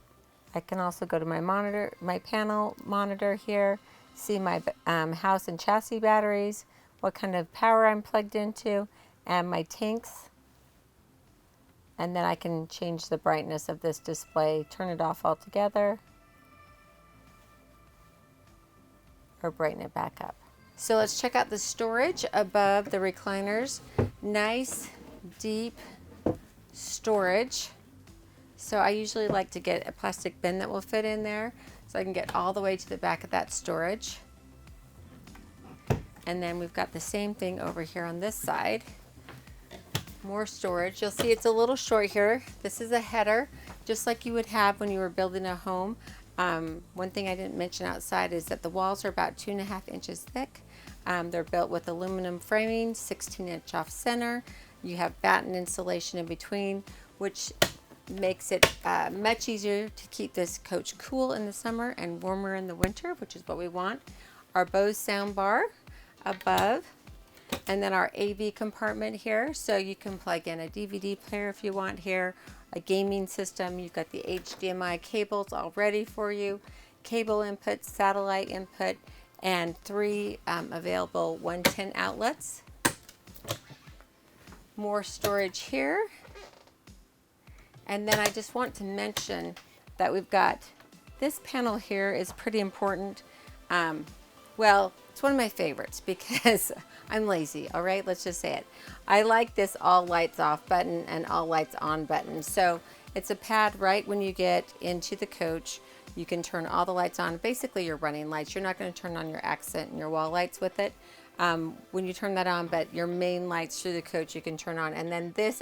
I can also go to my monitor, my panel monitor here, see my house and chassis batteries, what kind of power I'm plugged into, and my tanks. And then I can change the brightness of this display, turn it off altogether, or brighten it back up. So let's check out the storage above the recliners. Nice, deep storage. So I usually like to get a plastic bin that will fit in there so I can get all the way to the back of that storage. And then we've got the same thing over here on this side. More storage. You'll see it's a little short here. This is a header, just like you would have when you were building a home. One thing I didn't mention outside is that the walls are about 2.5 inches thick. They're built with aluminum framing, 16-inch off center. You have batten insulation in between, which makes it much easier to keep this coach cool in the summer and warmer in the winter, which is what we want. Our Bose sound bar above, and then our AV compartment here, so you can plug in a DVD player if you want here, a gaming system. You've got the HDMI cables all ready for you, cable input, satellite input, and 3 available 110 outlets. More storage here. And then I just want to mention that we've got this panel here is pretty important. Well, it's one of my favorites because I'm lazy, all right? Let's just say it. I like this all lights off button and all lights on button. So it's a pad right when you get into the coach. You can turn all the lights on, basically your running lights. You're not going to turn on your accent and your wall lights with it. When you turn that on, but your main lights through the coach you can turn on. And then this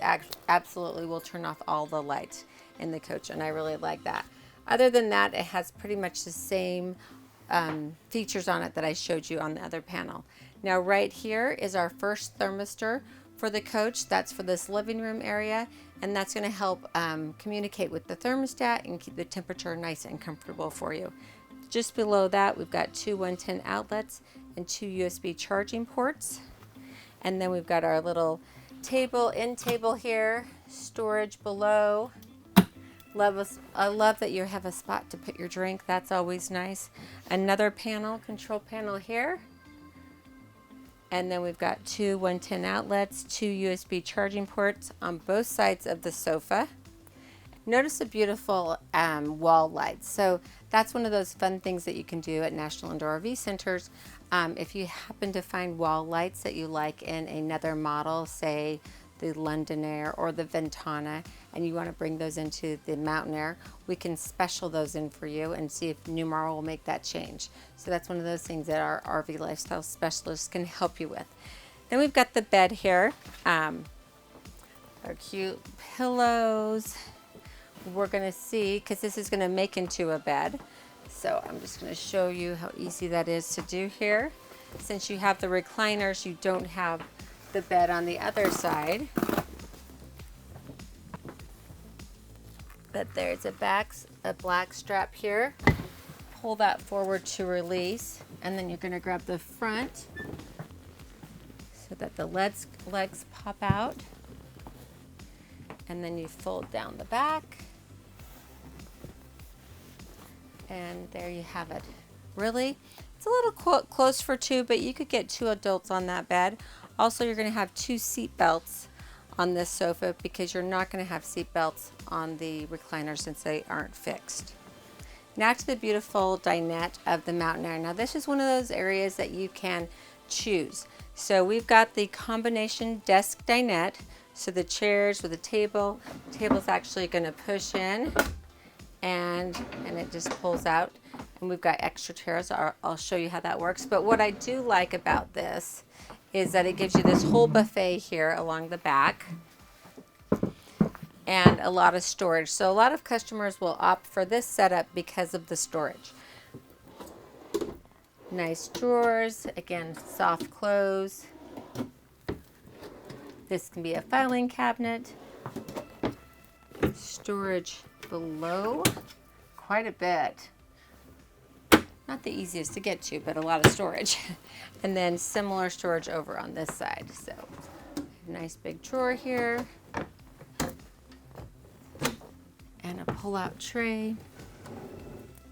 absolutely will turn off all the lights in the coach, and I really like that. Other than that, it has pretty much the same features on it that I showed you on the other panel. Now right here is our first thermistor for the coach. That's for this living room area, and that's going to help communicate with the thermostat and keep the temperature nice and comfortable for you. Just below that, we've got 2 110 outlets and 2 USB charging ports. And then we've got our little table, end table here, storage below. I love that you have a spot to put your drink. That's always nice. Another panel, control panel here. And then we've got two 110 outlets, two USB charging ports on both sides of the sofa. Notice the beautiful wall lights. So that's one of those fun things that you can do at National Indoor RV Centers. If you happen to find wall lights that you like in another model, say the London Aire or the Ventana, and you want to bring those into the Mountain Aire, we can special those in for you and see if Newmar will make that change. So that's one of those things that our RV lifestyle specialists can help you with. Then we've got the bed here, our cute pillows. We're going to see, because this is going to make into a bed, so I'm just going to show you how easy that is to do here. Since you have the recliners, you don't have the bed on the other side. But there's a black strap here. Pull that forward to release, and then you're going to grab the front so that the legs pop out, and then you fold down the back, and there you have it. Really, it's a little close for two, but you could get two adults on that bed. Also, you're going to have two seat belts on this sofa because you're not going to have seat belts on the recliner since they aren't fixed. Now to the beautiful dinette of the Mountain Aire. Now this is one of those areas that you can choose. So we've got the combination desk dinette. So the chairs with a table. The table's actually going to push in and it just pulls out. And we've got extra chairs. I'll show you how that works. But what I do like about this is that it gives you this whole buffet here along the back and a lot of storage. So a lot of customers will opt for this setup because of the storage. Nice drawers, again, soft close. This can be a filing cabinet. Storage below, quite a bit. Not the easiest to get to, but a lot of storage. And then similar storage over on this side. So nice big drawer here. And a pull-out tray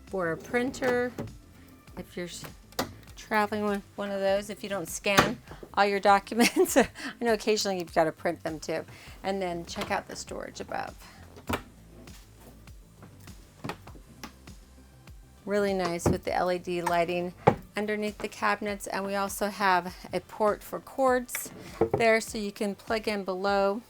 for a printer. If you're traveling with one of those, if you don't scan all your documents. I know occasionally you've got to print them too. And then check out the storage above. Really nice with the LED lighting underneath the cabinets, and we also have a port for cords there so you can plug in below.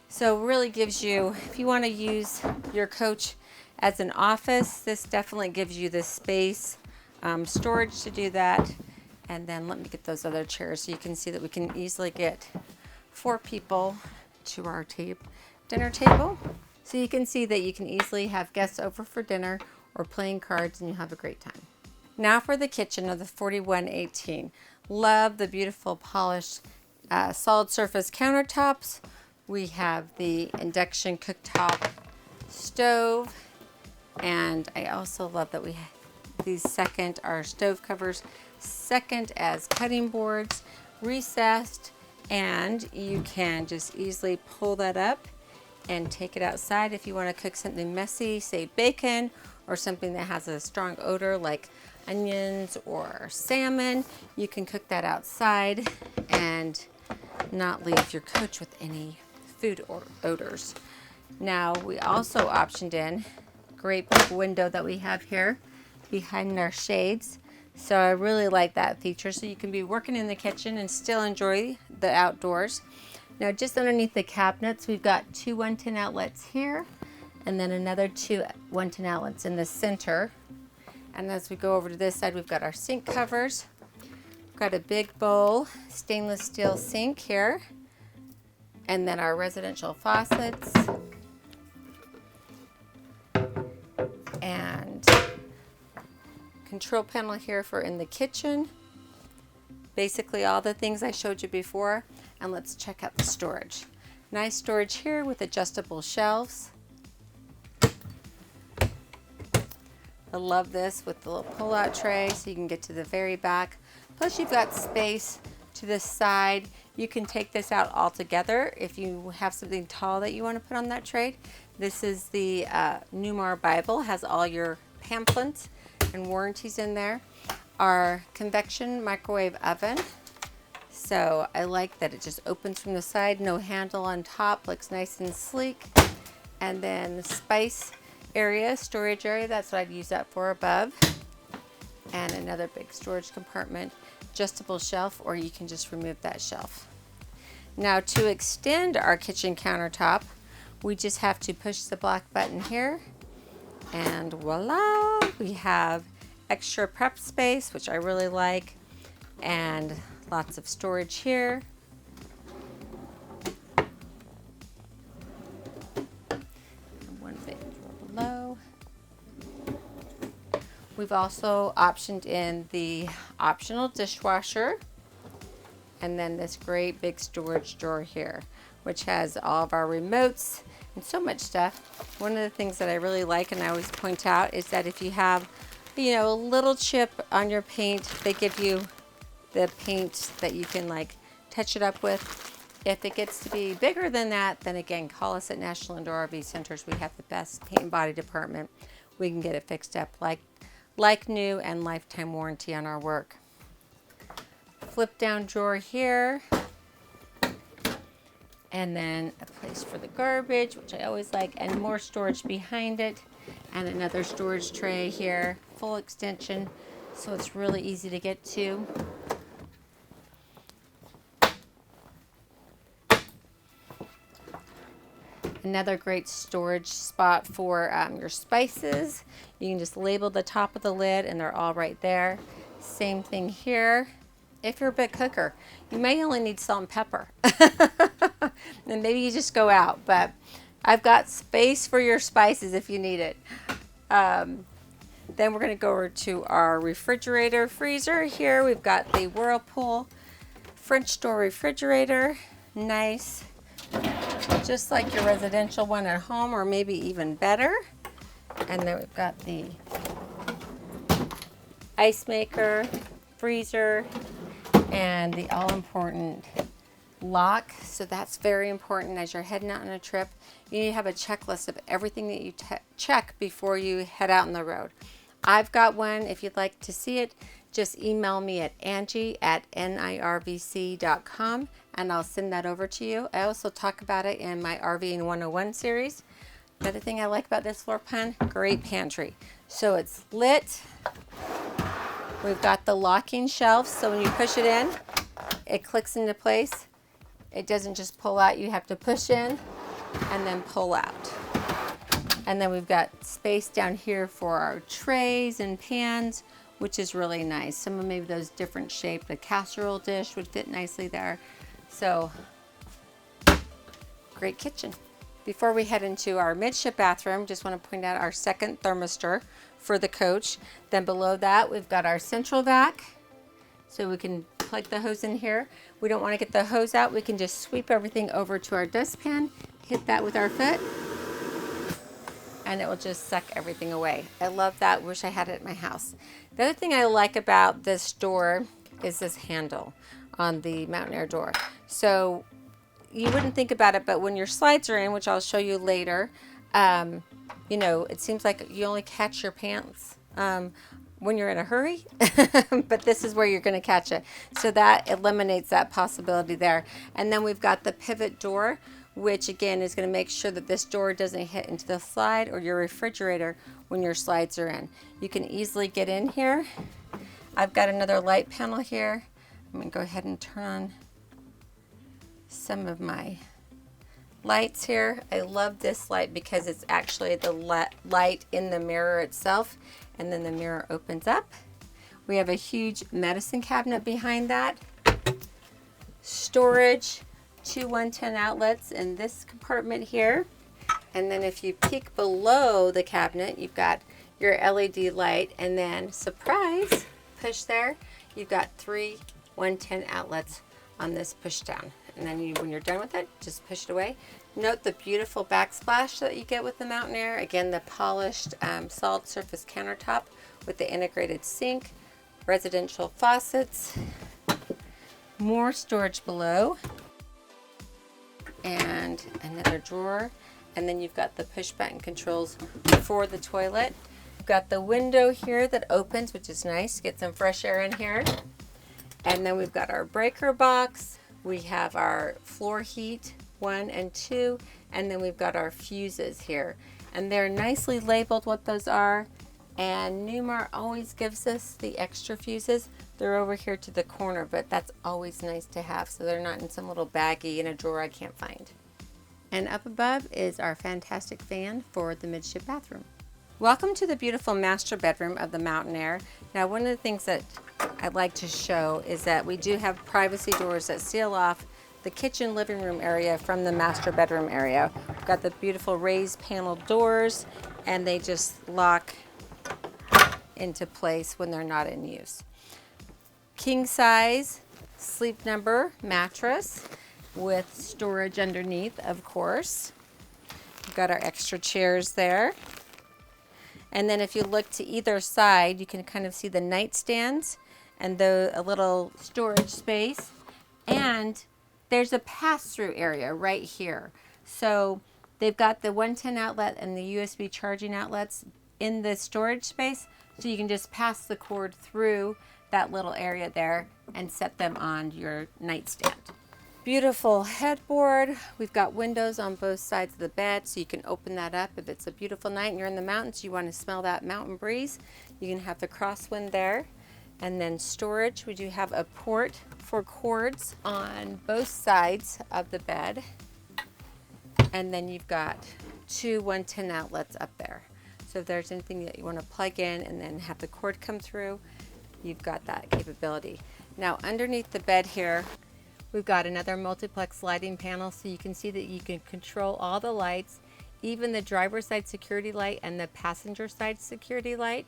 So it really gives you, if you want to use your coach as an office, this definitely gives you the space, storage to do that. And then let me get those other chairs so you can see that we can easily get 4 people to our dinner table. So you can see that you can easily have guests over for dinner or playing cards, and you have a great time. Now for the kitchen of the 4118. Love the beautiful polished solid surface countertops. We have the induction cooktop stove, and I also love that we have these our stove covers second as cutting boards, recessed, and you can just easily pull that up and take it outside if you want to cook something messy, say bacon, or something that has a strong odor like onions or salmon. You can cook that outside and not leave your coach with any food odors. Now we also optioned in great big window that we have here behind our shades. So I really like that feature. So you can be working in the kitchen and still enjoy the outdoors. Now just underneath the cabinets, we've got 2 110 outlets here, and then another 2 110 outlets in the center. And as we go over to this side, we've got our sink covers. We've got a big bowl, stainless steel sink here. And then our residential faucets. And control panel here for in the kitchen. Basically all the things I showed you before. And let's check out the storage. Nice storage here with adjustable shelves. I love this with the little pull-out tray so you can get to the very back. Plus you've got space to the side. You can take this out altogether if you have something tall that you want to put on that tray. This is the Newmar Bible, has all your pamphlets and warranties in there. Our convection microwave oven. So I like that it just opens from the side, no handle on top, looks nice and sleek. And then the spice area, storage area, that's what I'd use that for above. And another big storage compartment, adjustable shelf, or you can just remove that shelf. Now to extend our kitchen countertop, we just have to push the black button here, and voila, we have extra prep space, which I really like, and lots of storage here. And one big drawer below. We've also optioned in the optional dishwasher, and then this great big storage drawer here, which has all of our remotes and so much stuff. One of the things that I really like, and I always point out, is that if you have, you know, a little chip on your paint, they give you the paint that you can like touch it up with. If it gets to be bigger than that, then again, call us at National Indoor RV Centers. We have the best paint and body department. We can get it fixed up like new, and lifetime warranty on our work. Flip down drawer here, and then a place for the garbage, which I always like, and more storage behind it, and another storage tray here, full extension, so it's really easy to get to. Another great storage spot for your spices. You can just label the top of the lid and they're all right there. Same thing here. If you're a big cooker, you may only need salt and pepper. And maybe you just go out, but I've got space for your spices if you need it. Then we're going to go over to our refrigerator freezer. Here we've got the Whirlpool French door refrigerator. Nice. Just like your residential one at home, or maybe even better. And then we've got the ice maker, freezer, and the all-important lock. So that's very important as you're heading out on a trip. You need to have a checklist of everything that you check before you head out on the road. I've got one. If you'd like to see it, just email me at Angie at NIRVC.com and I'll send that over to you. I also talk about it in my RVing 101 series. Another thing I like about this floor plan, great pantry. So it's lit. We've got the locking shelves, so when you push it in, it clicks into place. It doesn't just pull out, you have to push in and then pull out. And then we've got space down here for our trays and pans, which is really nice. Some of maybe those different shaped, a casserole dish would fit nicely there. So, great kitchen. Before we head into our midship bathroom, just want to point out our second thermistor for the coach. Then below that, we've got our central vac. So we can plug the hose in here. We don't want to get the hose out. We can just sweep everything over to our dustpan, hit that with our foot, and it will just suck everything away. I love that. Wish I had it at my house. The other thing I like about this door is this handle on the Mountain Aire door. So you wouldn't think about it, but when your slides are in, which I'll show you later, you know, it seems like you only catch your pants when you're in a hurry, but this is where you're going to catch it. So that eliminates that possibility there. And then we've got the pivot door, which again is going to make sure that this door doesn't hit into the slide or your refrigerator when your slides are in. You can easily get in here. I've got another light panel here. I'm going to go ahead and turn on some of my lights here. I love this light because it's actually the light in the mirror itself, and then the mirror opens up. We have a huge medicine cabinet behind that. Storage, 2 110 outlets in this compartment here. And then if you peek below the cabinet, you've got your LED light, and then surprise, push there, you've got 3 110 outlets on this push down. And then when you're done with it, just push it away. Note the beautiful backsplash that you get with the Mountain Aire. Again, the polished solid surface countertop with the integrated sink, residential faucets, more storage below, and another drawer. And then you've got the push button controls for the toilet. You've got the window here that opens, which is nice. Get some fresh air in here. And then we've got our breaker box. We have our floor heat 1 and 2. And then we've got our fuses here. And they're nicely labeled what those are. And Newmar always gives us the extra fuses. They're over here to the corner, but that's always nice to have, so they're not in some little baggie in a drawer I can't find. And up above is our fantastic fan for the midship bathroom. Welcome to the beautiful master bedroom of the Mountain Aire. Now, one of the things that I'd like to show is that we do have privacy doors that seal off the kitchen living room area from the master bedroom area. We've got the beautiful raised panel doors, and they just lock into place when they're not in use. King size sleep number mattress with storage underneath, of course. We've got our extra chairs there. And then if you look to either side, you can kind of see the nightstands and a little storage space. And there's a pass-through area right here. So they've got the 110 outlet and the USB charging outlets in the storage space. So you can just pass the cord through that little area there and set them on your nightstand. Beautiful headboard. We've got windows on both sides of the bed, so you can open that up if it's a beautiful night and you're in the mountains, you want to smell that mountain breeze. You can have the crosswind there. And then storage, we do have a port for cords on both sides of the bed. And then you've got 2 110 outlets up there. So if there's anything that you want to plug in and then have the cord come through, you've got that capability. Now underneath the bed here, we've got another multiplex lighting panel, so you can see that you can control all the lights, even the driver's side security light and the passenger side security light.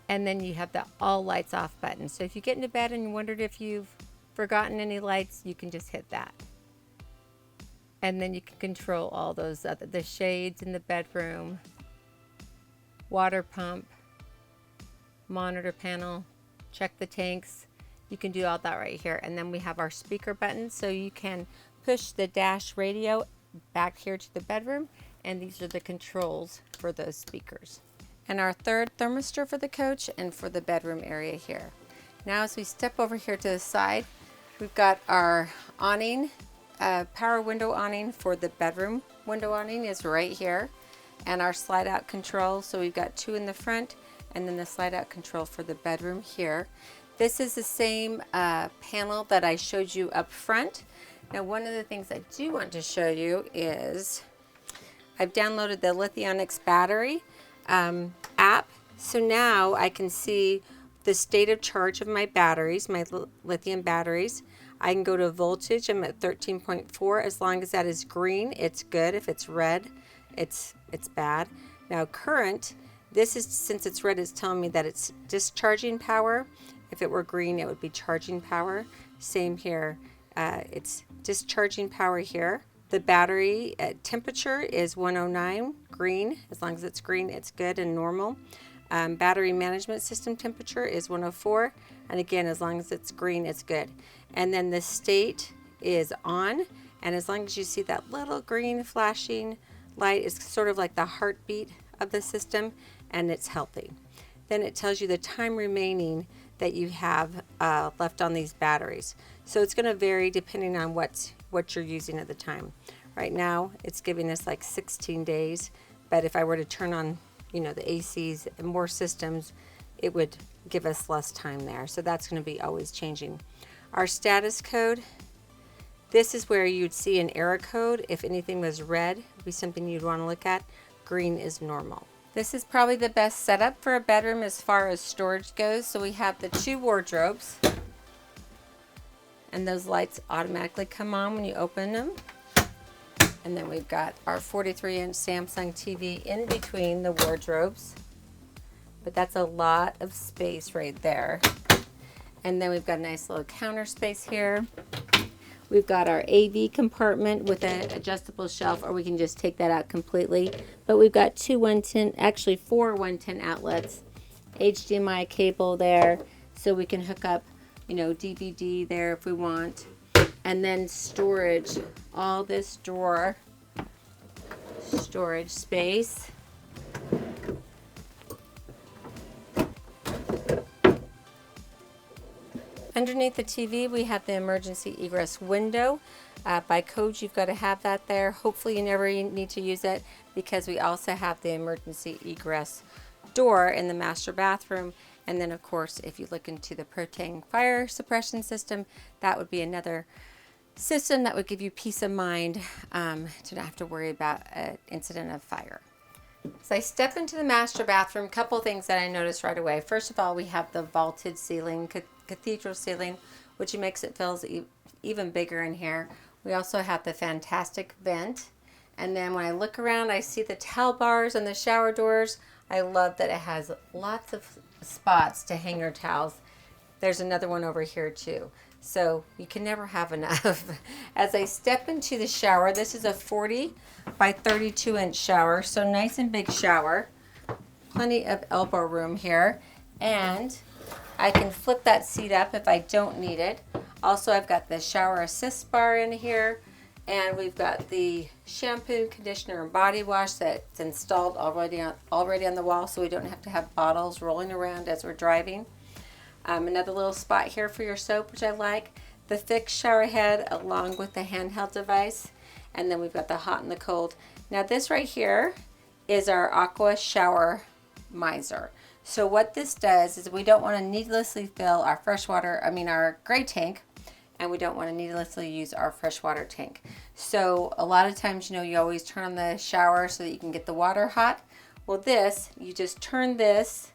And then you have the all lights off button. So if you get into bed and you wondered if you've forgotten any lights, you can just hit that. And then you can control all those the shades in the bedroom, water pump, monitor panel, check the tanks. You can do all that right here. And then we have our speaker button, so you can push the dash radio back here to the bedroom, and these are the controls for those speakers. And our third thermistor for the coach and for the bedroom area here. Now as we step over here to the side, we've got our awning, power window awning for the bedroom. Window awning is right here. And our slide out control, so we've got 2 in the front and then the slide out control for the bedroom here. This is the same panel that I showed you up front. Now one of the things I do want to show you is I've downloaded the Lithionics battery app. So now I can see the state of charge of my batteries, my lithium batteries. I can go to voltage. I'm at 13.4. As long as that is green, it's good. If it's red, it's bad. Now current, this is, since it's red, it's telling me that it's discharging power. If it were green, it would be charging power. Same here. It's discharging power here. The battery temperature is 109, green. As long as it's green, it's good and normal. Battery management system temperature is 104. And again, as long as it's green, it's good. And then the state is on. And as long as you see that little green flashing light, is sort of like the heartbeat of the system, and it's healthy. Then it tells you the time remaining that you have left on these batteries. So it's going to vary depending on what you're using at the time. Right now it's giving us like 16 days, but if I were to turn on, you know, the ACs and more systems, it would give us less time there. So that's going to be always changing. Our status code, this is where you'd see an error code. If anything was red, would be something you'd want to look at. Green is normal. This is probably the best setup for a bedroom as far as storage goes. So we have the 2 wardrobes, and those lights automatically come on when you open them. And then we've got our 43-inch Samsung TV in between the wardrobes, but that's a lot of space right there. And then we've got a nice little counter space here. We've got our AV compartment with an adjustable shelf, or we can just take that out completely. But we've got 2 110, actually 4 110 outlets, HDMI cable there, so we can hook up you know, DVD there if we want. And then storage, all this drawer, storage space. Underneath the TV, we have the emergency egress window. By code, you've got to have that there. Hopefully you never need to use it, because we also have the emergency egress door in the master bathroom. And then of course, if you look into the propane fire suppression system, that would be another system that would give you peace of mind to not have to worry about an incident of fire. So I step into the master bathroom, couple things that I noticed right away. First of all, we have the vaulted ceiling, cathedral ceiling, which makes it feel even bigger in here. We also have the fantastic vent. And then when I look around, I see the towel bars and the shower doors. I love that it has lots of spots to hang your towels. There's another one over here too. So you can never have enough. As I step into the shower, this is a 40 by 32 inch shower. So nice and big shower. Plenty of elbow room here. And I can flip that seat up if I don't need it. Also, I've got the shower assist bar in here. And we've got the shampoo, conditioner, and body wash that's installed already on the wall, so we don't have to have bottles rolling around as we're driving. Another little spot here for your soap, which I like. The fixed shower head along with the handheld device. And then we've got the hot and the cold. Now this right here is our aqua shower miser. So what this does is we don't want to needlessly fill our our gray tank, and we don't want to needlessly use our freshwater tank. So a lot of times, you know, you always turn on the shower so that you can get the water hot. Well, this, you just turn this.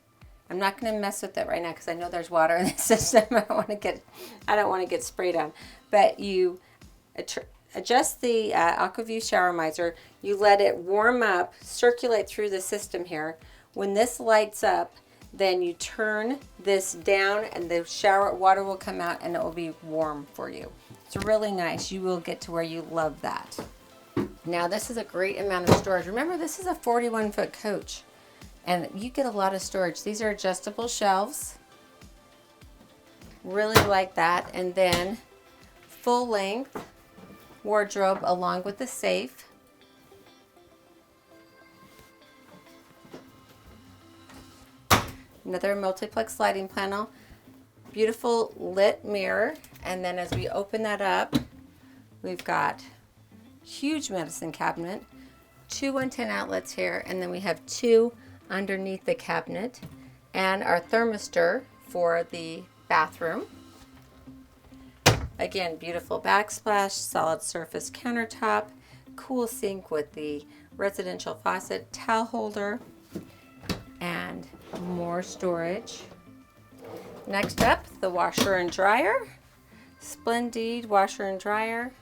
I'm not going to mess with it right now because I know there's water in the system. I don't want to get sprayed on. But you adjust the AquaView shower miser. You let it warm up, circulate through the system here. When this lights up, then you turn this down and the shower water will come out and it will be warm for you. It's really nice. You will get to where you love that. Now this is a great amount of storage. Remember, this is a 41-foot coach and you get a lot of storage. These are adjustable shelves. Really like that. And then full length wardrobe along with the safe. Another multiplex lighting panel, beautiful lit mirror, and then as we open that up, we've got huge medicine cabinet, 2 110 outlets here, and then we have 2 underneath the cabinet, and our thermistor for the bathroom. Again, beautiful backsplash, solid surface countertop, cool sink with the residential faucet, towel holder, and more storage. Next up, the washer and dryer. Splendid washer and dryer.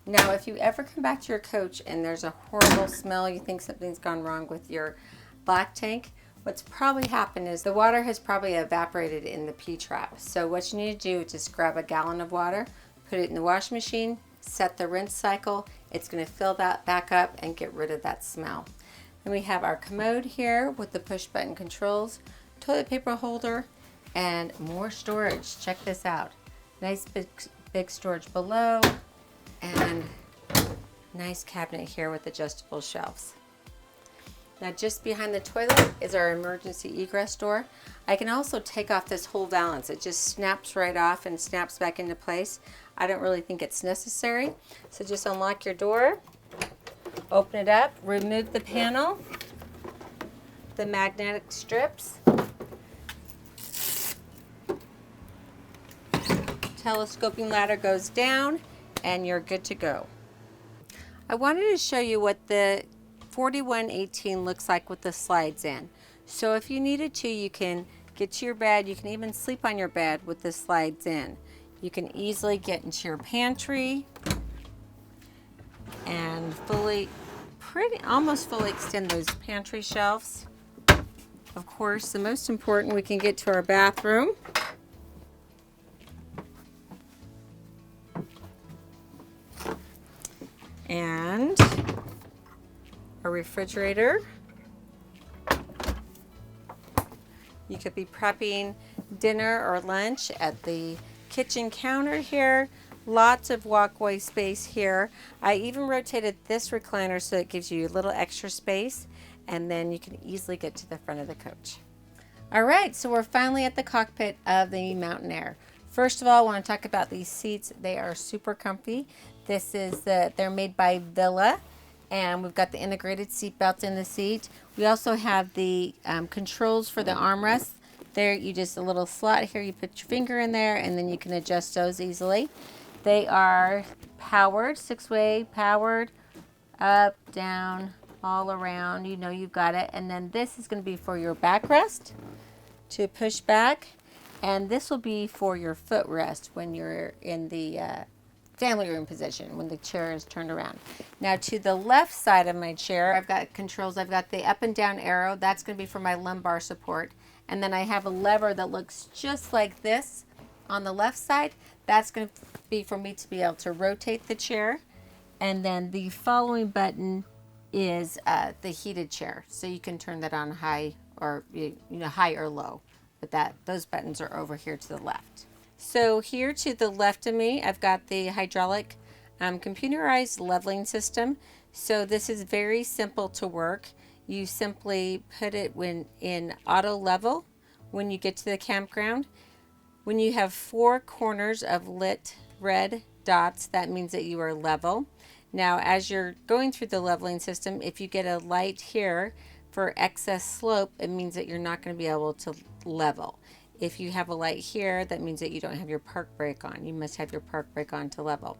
Now, if you ever come back to your coach and there's a horrible smell, you think something's gone wrong with your black tank, what's probably happened is the water has probably evaporated in the P-trap. So what you need to do is just grab a gallon of water, put it in the washing machine, set the rinse cycle. It's going to fill that back up and get rid of that smell. And we have our commode here with the push button controls, toilet paper holder, and more storage. Check this out. Nice big storage below, and nice cabinet here with adjustable shelves. Now just behind the toilet is our emergency egress door. I can also take off this whole valance. It just snaps right off and snaps back into place. I don't really think it's necessary. So just unlock your door, open it up, remove the panel, the magnetic strips, telescoping ladder goes down, and you're good to go. I wanted to show you what the 4118 looks like with the slides in. So if you needed to, you can get to your bed. You can even sleep on your bed with the slides in. You can easily get into your pantry and almost fully extend those pantry shelves. Of course, the most important, we can get to our bathroom. And a refrigerator. You could be prepping dinner or lunch at the kitchen counter here. Lots of walkway space here. I even rotated this recliner so it gives you a little extra space, and then you can easily get to the front of the coach. All right, so we're finally at the cockpit of the Mountain Aire. First of all, I want to talk about these seats. They are super comfy. They're made by Villa, and we've got the integrated seat belts in the seat. We also have the controls for the armrests. There, you just a little slot here. You put your finger in there, and then you can adjust those easily. They are powered, 6-way powered, up, down, all around. You know you've got it. And then this is going to be for your backrest to push back, and this will be for your footrest when you're in the family room position, when the chair is turned around. Now to the left side of my chair, I've got controls. I've got the up and down arrow. That's going to be for my lumbar support. And then I have a lever that looks just like this on the left side. That's going to be for me to be able to rotate the chair. And then the following button is the heated chair. So you can turn that on high or high or low. But those buttons are over here to the left. So here to the left of me, I've got the hydraulic computerized leveling system. So this is very simple to work. You simply put it in auto level when you get to the campground. When you have 4 corners of lit red dots, that means that you are level. Now, as you're going through the leveling system, if you get a light here for excess slope, it means that you're not going to be able to level. If you have a light here, that means that you don't have your park brake on. You must have your park brake on to level.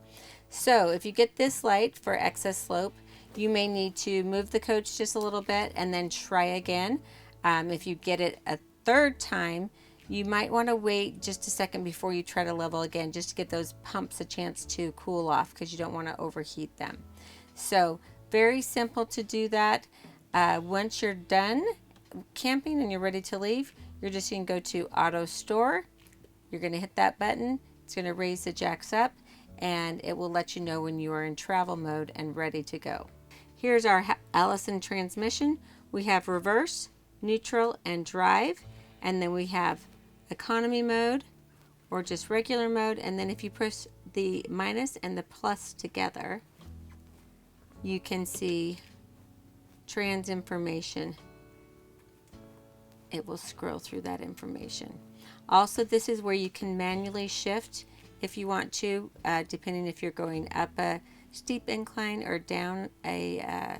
So if you get this light for excess slope, you may need to move the coach just a little bit and then try again. If you get it a third time, you might want to wait just a second before you try to level again, just to get those pumps a chance to cool off, because you don't want to overheat them. So very simple to do that. Once you're done camping and you're ready to leave, you're just going to go to auto store. You're going to hit that button. It's going to raise the jacks up, and it will let you know when you are in travel mode and ready to go. Here's our Allison transmission. We have reverse, neutral, and drive. And then we have economy mode or just regular mode. And then if you push the minus and the plus together, you can see trans information. It will scroll through that information. Also, this is where you can manually shift if you want to, depending if you're going up a steep incline or down a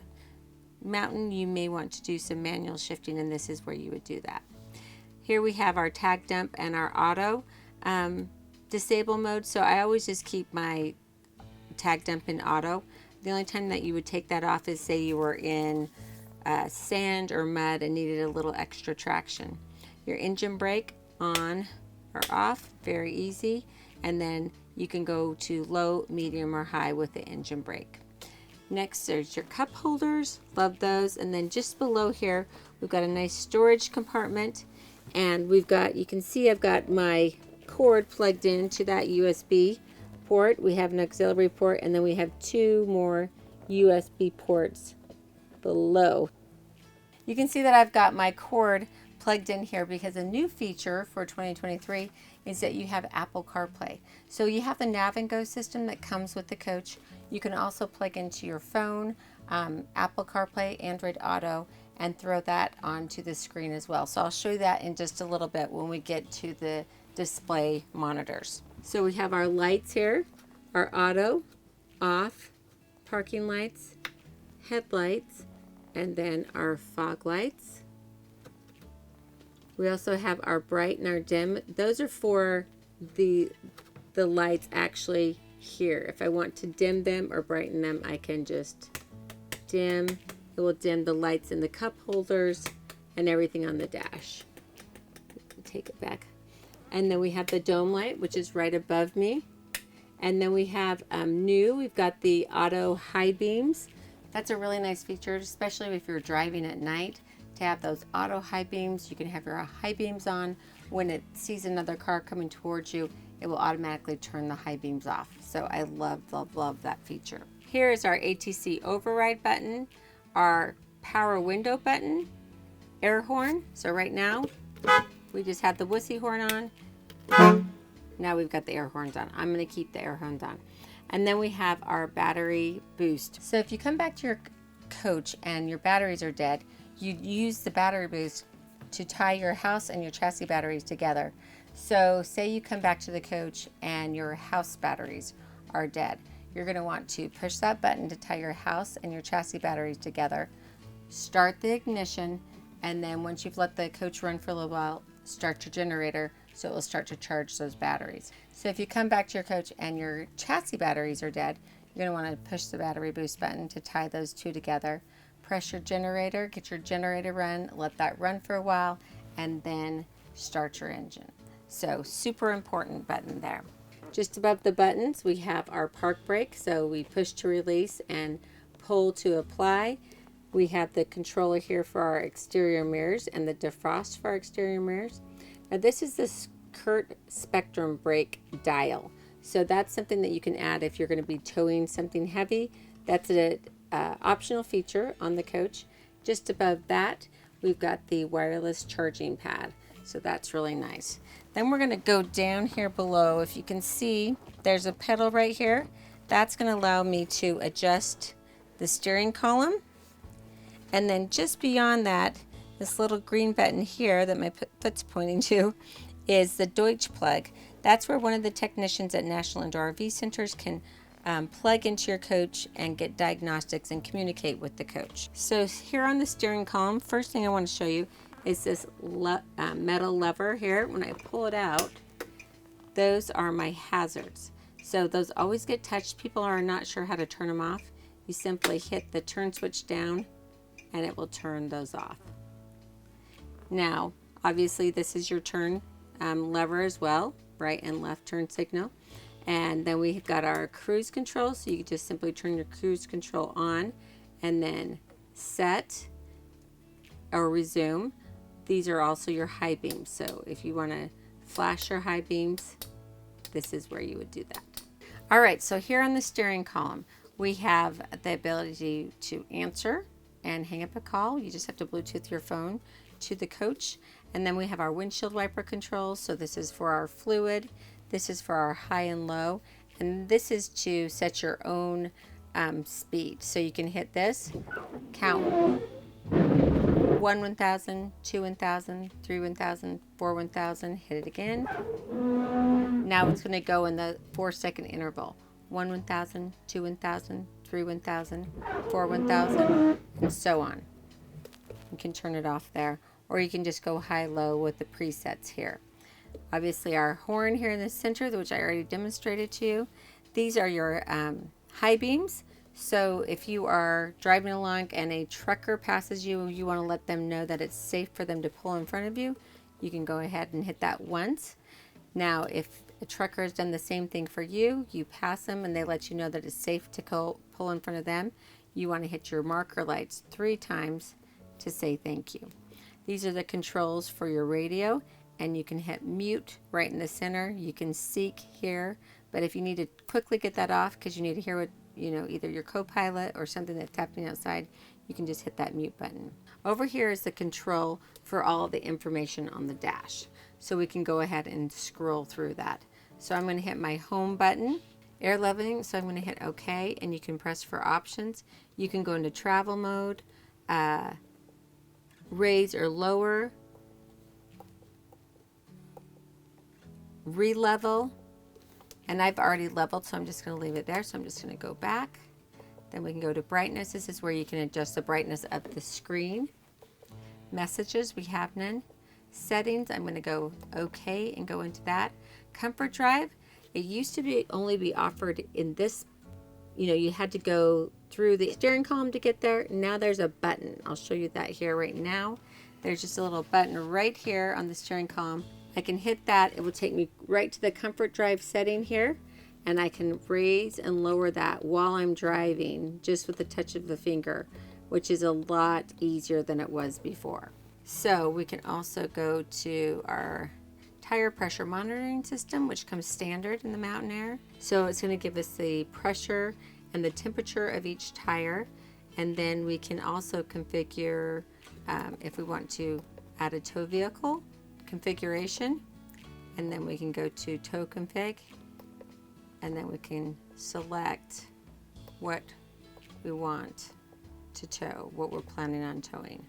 mountain. You may want to do some manual shifting, and this is where you would do that. Here we have our tag dump and our auto disable mode. So I always just keep my tag dump in auto. The only time that you would take that off is say you were in sand or mud and needed a little extra traction. Your engine brake on or off, very easy. And then you can go to low, medium, or high with the engine brake. Next, there's your cup holders. Love those. And then just below here, we've got a nice storage compartment. And we've got, you can see I've got my cord plugged into that USB port. We have an auxiliary port, and then we have 2 more USB ports below. You can see that I've got my cord plugged in here because a new feature for 2023 is that you have Apple CarPlay. So you have the Nav and Go system that comes with the coach. You can also plug into your phone, Apple CarPlay, Android Auto, and throw that onto the screen as well. So I'll show you that in just a little bit when we get to the display monitors. So we have our lights here, our auto, off, parking lights, headlights, and then our fog lights. We also have our bright and our dim. Those are for the lights actually here. If I want to dim them or brighten them, I can just dim. It will dim the lights in the cup holders and everything on the dash. Take it back. And then we have the dome light, which is right above me. And then we have we've got the auto high beams. That's a really nice feature, especially if you're driving at night, to have those auto high beams. You can have your high beams on. When it sees another car coming towards you, it will automatically turn the high beams off. So I love, love, love that feature. Here is our ATC override button, our power window button, air horn. So right now, We just had the wussy horn on. Now we've got the air horns on. I'm going to keep the air horns on. And then we have our battery boost. So if you come back to your coach and your batteries are dead, you use the battery boost to tie your house and your chassis batteries together. So say you come back to the coach and your house batteries are dead. You're going to want to push that button to tie your house and your chassis batteries together. Start the ignition, and then once you've let the coach run for a little while, start your generator so it will start to charge those batteries. So if you come back to your coach and your chassis batteries are dead, you're going to want to push the battery boost button to tie those two together. Press your generator, get your generator run, let that run for a while, and then start your engine. So super important button there. Just above the buttons we have our park brake, so we push to release and pull to apply. We have the controller here for our exterior mirrors and the defrost for our exterior mirrors. Now this is the Kurt Spectrum brake dial. So that's something that you can add if you're going to be towing something heavy. That's an optional feature on the coach. Just above that we've got the wireless charging pad. So that's really nice. Then we're going to go down here below. If you can see, there's a pedal right here. That's going to allow me to adjust the steering column. And then just beyond that, this little green button here that my foot's pointing to is the Deutsch plug. That's where one of the technicians at National Indoor RV Centers can plug into your coach and get diagnostics and communicate with the coach. So here on the steering column, first thing I want to show you is this metal lever here. When I pull it out, those are my hazards. So those always get touched. People are not sure how to turn them off. You simply hit the turn switch down and it will turn those off. Now, obviously this is your turn lever as well, right and left turn signal. And then we've got our cruise control, so you can just simply turn your cruise control on and then set or resume. These are also your high beams, so if you want to flash your high beams, this is where you would do that. All right, so here on the steering column, we have the ability to answer and hang up a call. You just have to Bluetooth your phone to the coach. And then we have our windshield wiper controls. So this is for our fluid. This is for our high and low. And this is to set your own speed. So you can hit this, count 1 1000, 2 1000, 3 1000, 4 1000, hit it again. Now it's going to go in the 4-second interval. 1 1000, 2 1000, 3 1000, 4 1000, and so on. You can turn it off there, or you can just go high-low with the presets here. Obviously our horn here in the center, which I already demonstrated to you. These are your high beams. So if you are driving along and a trucker passes you, you want to let them know that it's safe for them to pull in front of you, you can go ahead and hit that once. Now if a trucker has done the same thing for you, you pass them and they let you know that it's safe to pull in front of them, you want to hit your marker lights 3 times to say thank you. These are the controls for your radio, and you can hit mute right in the center. You can seek here, but if you need to quickly get that off because you need to hear what, either your co-pilot or something that's happening outside, you can just hit that mute button. Over here is the control for all of the information on the dash. So we can go ahead and scroll through that. So I'm going to hit my home button, air leveling, so I'm going to hit OK, and you can press for options. You can go into travel mode, raise or lower, re-level, and I've already leveled, so I'm just going to leave it there. So I'm just going to go back. Then we can go to brightness. This is where you can adjust the brightness of the screen. Messages, we have none. Settings, I'm going to go OK and go into that. Comfort drive, it used to only be offered in this, you had to go through the steering column to get there. Now there's a button. I'll show you that here right now. There's just a little button right here on the steering column. I can hit that. It will take me right to the comfort drive setting here, and I can raise and lower that while I'm driving just with the touch of the finger, which is a lot easier than it was before. So we can also go to our tire pressure monitoring system, which comes standard in the Mountain Aire. So it's going to give us the pressure and the temperature of each tire, and then we can also configure if we want to add a tow vehicle, configuration, and then we can go to tow config, and then we can select what we want to tow, what we're planning on towing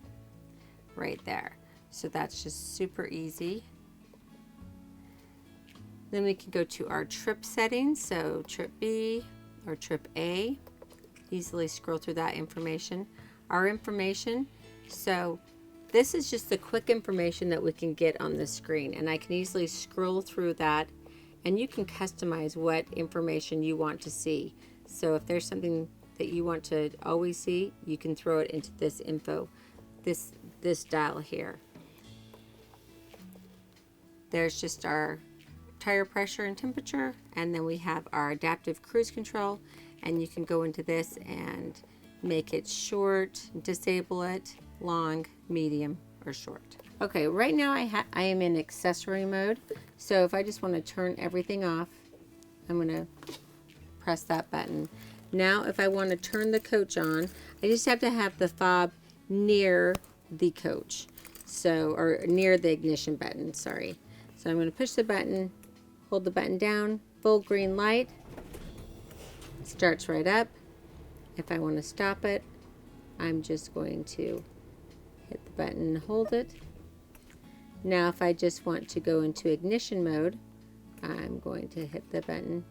right there. So that's just super easy. Then we can go to our trip settings, so trip B or trip A. Easily scroll through that information. Our information, so this is just the quick information that we can get on the screen, and I can easily scroll through that, and you can customize what information you want to see. So if there's something that you want to always see, you can throw it into this info, this dial here. There's just our tire pressure and temperature, and then we have our adaptive cruise control, and you can go into this and make it short, disable it, long, medium, or short. Okay, right now I am in accessory mode, so if I just want to turn everything off, I'm going to press that button. Now if I want to turn the coach on, I just have to have the fob near the coach, so, or near the ignition button, sorry. So I'm going to push the button, hold the button down, full green light, starts right up. If I want to stop it, I'm just going to hit the button and hold it. Now if I just want to go into ignition mode, I'm going to hit the button,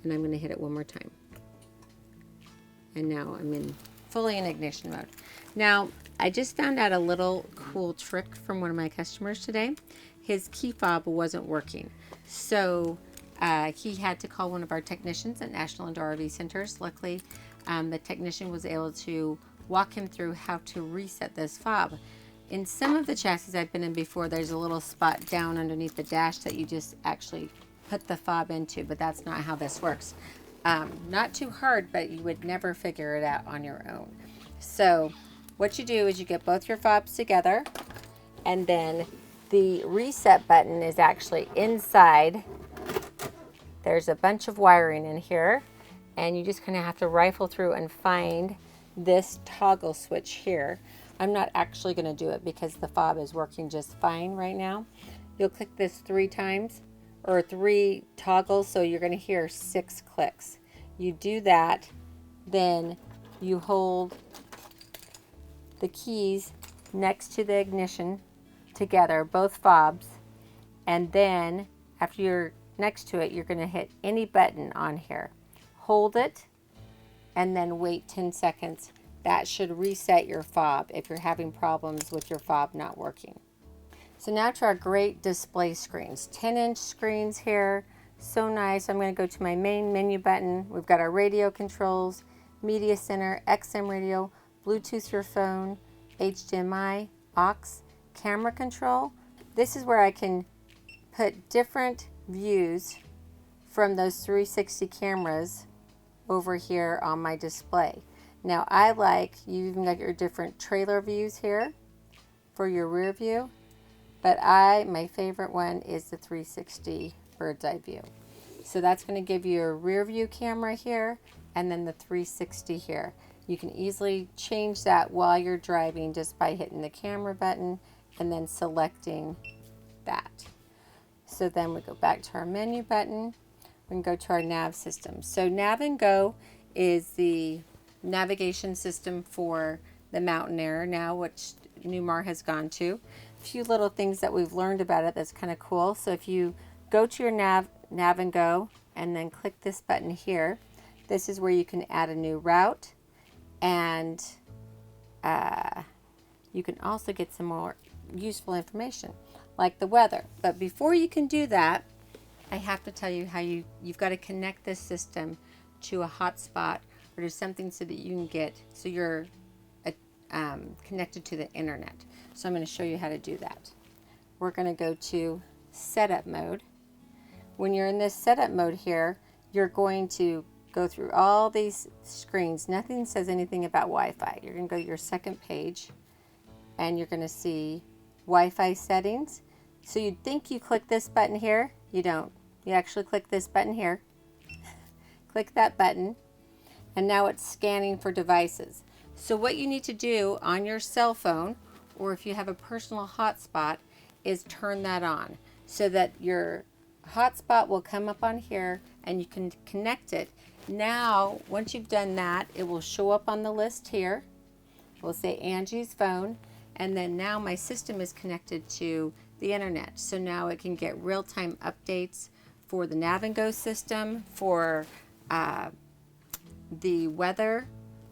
and I'm going to hit it one more time. And now I'm fully in ignition mode. Now I just found out a little cool trick from one of my customers today. His key fob wasn't working, so he had to call one of our technicians at National Indoor RV Centers. Luckily, the technician was able to walk him through how to reset this fob. In some of the chassis I've been in before, there's a little spot down underneath the dash that you just actually put the fob into, but that's not how this works. Not too hard, but you would never figure it out on your own. So what you do is you get both your fobs together, and then the reset button is actually inside. There's a bunch of wiring in here, and you just kind of have to rifle through and find this toggle switch here. I'm not actually going to do it because the fob is working just fine right now. You'll click this 3 times, or 3 toggles, so you're going to hear 6 clicks. You do that, then you hold the keys next to the ignition together, both fobs, and then after you're next to it, you're going to hit any button on here. Hold it, and then wait 10 seconds. That should reset your fob if you're having problems with your fob not working. So now to our great display screens. 10-inch screens here, so nice. I'm going to go to my main menu button. We've got our radio controls, media center, XM radio, Bluetooth your phone, HDMI, aux, camera control. This is where I can put different views from those 360 cameras over here on my display. Now I like, you even got your different trailer views here for your rear view, but my favorite one is the 360 bird's eye view. So that's going to give you a rear view camera here, and then the 360 here. You can easily change that while you're driving just by hitting the camera button and then selecting that. So then we go back to our menu button. We can go to our nav system. So Nav and Go is the navigation system for the Mountain Aire now, which Newmar has gone to. A few little things that we've learned about it that's kind of cool. So if you go to your Nav and Go and then click this button here, this is where you can add a new route, and you can also get some more useful information like the weather. But before you can do that, I have to tell you how you've got to connect this system to a hotspot or to something so that you can get, so you're connected to the internet. So I'm going to show you how to do that. We're going to go to setup mode. When you're in this setup mode here, you're going to go through all these screens. Nothing says anything about Wi-Fi. You're going to go to your second page, and you're going to see Wi-Fi settings. So you'd think you click this button here. You don't. You actually click this button here. Click that button, and now it's scanning for devices. So what you need to do on your cell phone, or if you have a personal hotspot, is turn that on so that your hotspot will come up on here and you can connect it. Now, once you've done that, it will show up on the list here. We'll say Angie's phone, and then now my system is connected to the internet. So now it can get real-time updates for the Nav and Go system, for the weather,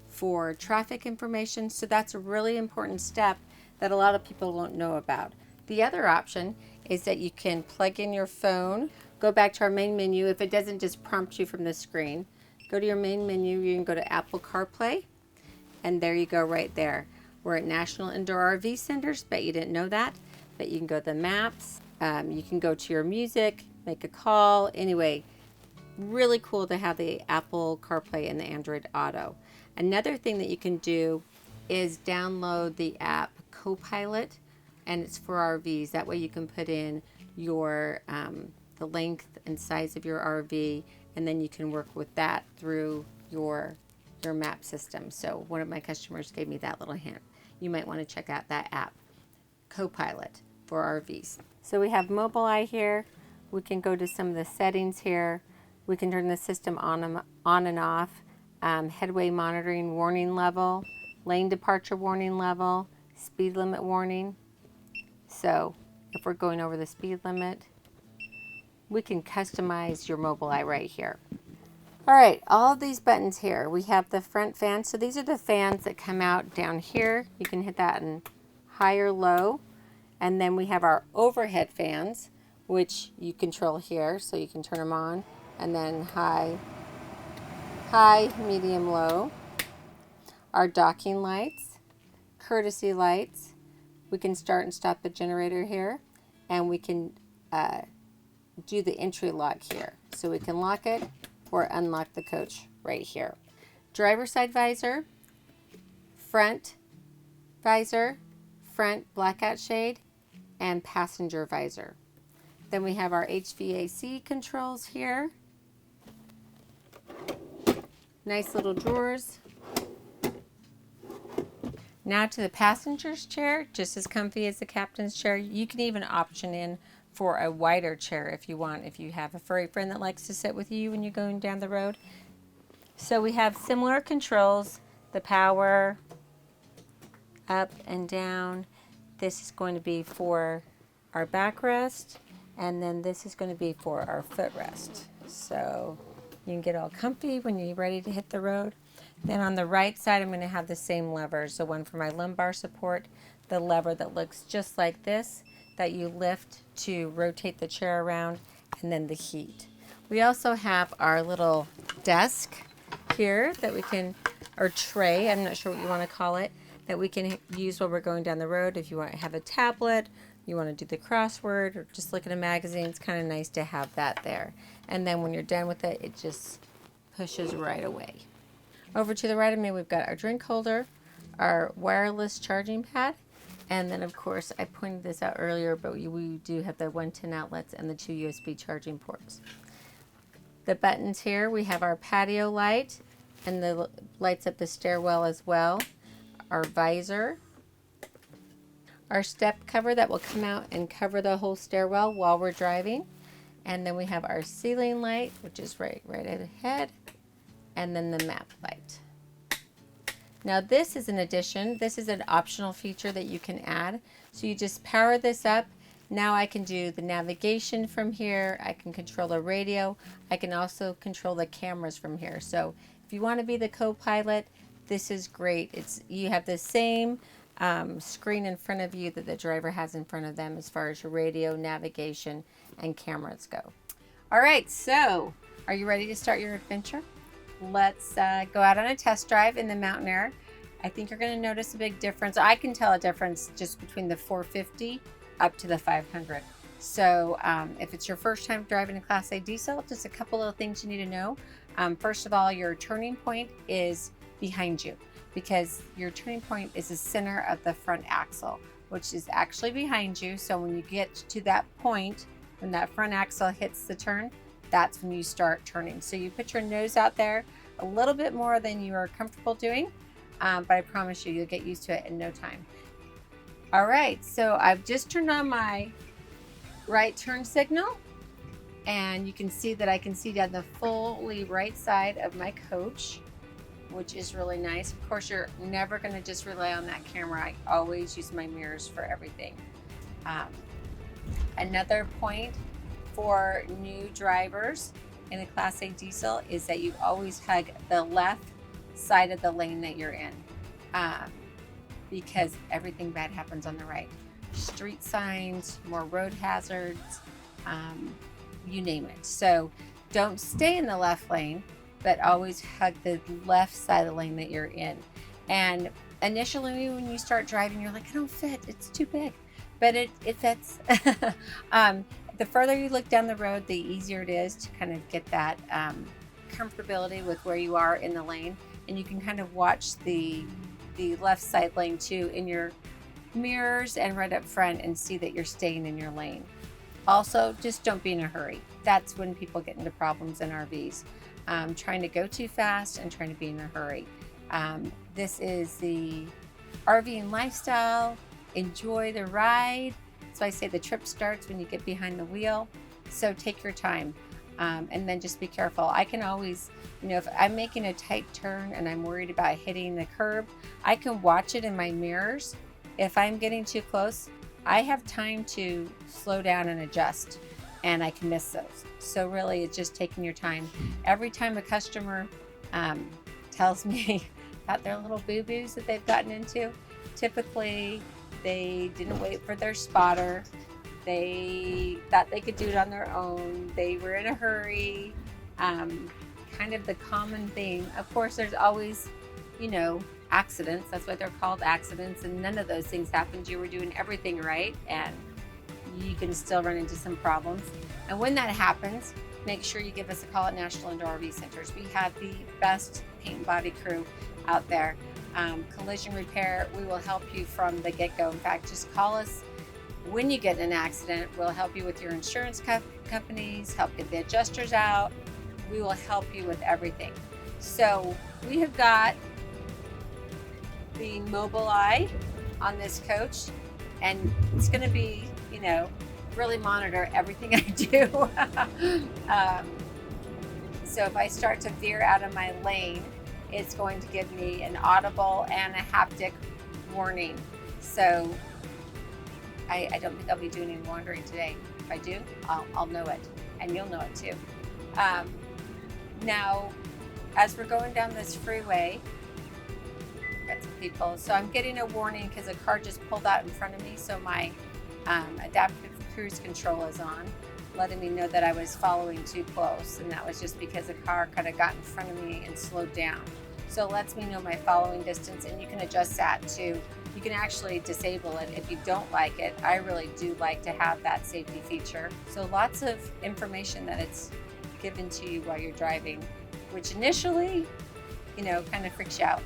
for traffic information. So that's a really important step that a lot of people don't know about. The other option is that you can plug in your phone, go back to our main menu. If it doesn't just prompt you from the screen, go to your main menu, you can go to Apple CarPlay, and there you go right there. We're at National Indoor RV Centers, bet you didn't know that, but you can go to the maps, you can go to your music, make a call. Anyway, really cool to have the Apple CarPlay and the Android Auto. Another thing that you can do is download the app Copilot, and it's for RVs. That way you can put in your the length and size of your RV, and then you can work with that through your map system. So one of my customers gave me that little hint. You might want to check out that app, Copilot for RVs. So we have MobileEye here. We can go to some of the settings here. We can turn the system on and off. Headway monitoring warning level, lane departure warning level, speed limit warning. So if we're going over the speed limit, we can customize your MobileEye right here. All right, all of these buttons here, we have the front fan. So these are the fans that come out down here. You can hit that in high or low. And then we have our overhead fans, which you control here. So you can turn them on, and then high, medium, low. Our docking lights, courtesy lights. We can start and stop the generator here, and we can do the entry lock here. So we can lock it or unlock the coach right here. Driver side visor, front visor, front blackout shade, and passenger visor. Then we have our HVAC controls here. Nice little drawers. Now to the passenger's chair, just as comfy as the captain's chair. You can even option in for a wider chair if you want, if you have a furry friend that likes to sit with you when you're going down the road. So we have similar controls, the power, up and down. This is going to be for our backrest, and then this is going to be for our footrest. So you can get all comfy when you're ready to hit the road. Then on the right side, I'm going to have the same levers. The one for my lumbar support, the lever that looks just like this, that you lift to rotate the chair around, and then the heat. We also have our little desk here that we can, or tray, I'm not sure what you want to call it, that we can use while we're going down the road. If you want to have a tablet, you want to do the crossword, or just look at a magazine, it's kind of nice to have that there. And then when you're done with it, it just pushes right away. Over to the right of me, we've got our drink holder, our wireless charging pad, and then of course, I pointed this out earlier, but we do have the 110 outlets and the 2 USB charging ports. The buttons here, we have our patio light, and the lights up the stairwell as well. Our visor, our step cover that will come out and cover the whole stairwell while we're driving. And then we have our ceiling light, which is right ahead, and then the map light. Now this is an addition. This is an optional feature that you can add. So you just power this up. Now I can do the navigation from here. I can control the radio. I can also control the cameras from here. So if you want to be the co-pilot, this is great. You have the same screen in front of you that the driver has in front of them as far as your radio, navigation, and cameras go. All right, so are you ready to start your adventure? Let's go out on a test drive in the Mountain Aire. I think you're going to notice a big difference. I can tell a difference just between the 450 up to the 500. So if it's your first time driving a Class A diesel, just a couple of things you need to know. First of all, your turning point is behind you, because your turning point is the center of the front axle, which is actually behind you. So when you get to that point, when that front axle hits the turn, that's when you start turning. So you put your nose out there a little bit more than you are comfortable doing, but I promise you, you'll get used to it in no time. All right, so I've just turned on my right turn signal, and you can see that I can see down the fully right side of my coach, which is really nice. Of course, you're never going to just rely on that camera. I always use my mirrors for everything. Another point for new drivers in a Class A diesel is that you always hug the left side of the lane that you're in, because everything bad happens on the right. Street signs, more road hazards, you name it. So don't stay in the left lane, but always hug the left side of the lane that you're in. And initially when you start driving, you're like, I don't fit, it's too big, but it fits. The further you look down the road, the easier it is to kind of get that comfortability with where you are in the lane. And you can kind of watch the left side lane too in your mirrors and right up front and see that you're staying in your lane. Also, just don't be in a hurry. That's when people get into problems in RVs. Trying to go too fast and trying to be in a hurry. This is the RVing lifestyle. Enjoy the ride. So I say the trip starts when you get behind the wheel. So take your time, and then just be careful. I can always, if I'm making a tight turn and I'm worried about hitting the curb, I can watch it in my mirrors. If I'm getting too close, I have time to slow down and adjust, and I can miss those. So really, it's just taking your time. Every time a customer tells me about their little boo-boos that they've gotten into, typically they didn't wait for their spotter. They thought they could do it on their own. They were in a hurry. Kind of the common thing. Of course, there's always, accidents. That's why they're called accidents. And none of those things happened. You were doing everything right, and you can still run into some problems. And when that happens, make sure you give us a call at National Indoor RV Centers. We have the best paint and body crew out there. Collision repair, we will help you from the get-go. In fact, just call us when you get in an accident. We'll help you with your insurance companies, help get the adjusters out. We will help you with everything. So we have got the MobileEye on this coach, and it's going to be, really monitor everything I do. So if I start to veer out of my lane, it's going to give me an audible and a haptic warning. So I don't think I'll be doing any wandering today. If I do, I'll know it, and you'll know it too. Now, as we're going down this freeway, got some people. So I'm getting a warning because a car just pulled out in front of me. So my adaptive cruise control is on, letting me know that I was following too close. And that was just because a car kind of got in front of me and slowed down. So it lets me know my following distance, and you can adjust that too. You can actually disable it if you don't like it. I really do like to have that safety feature. So lots of information that it's given to you while you're driving, which initially, kind of freaks you out.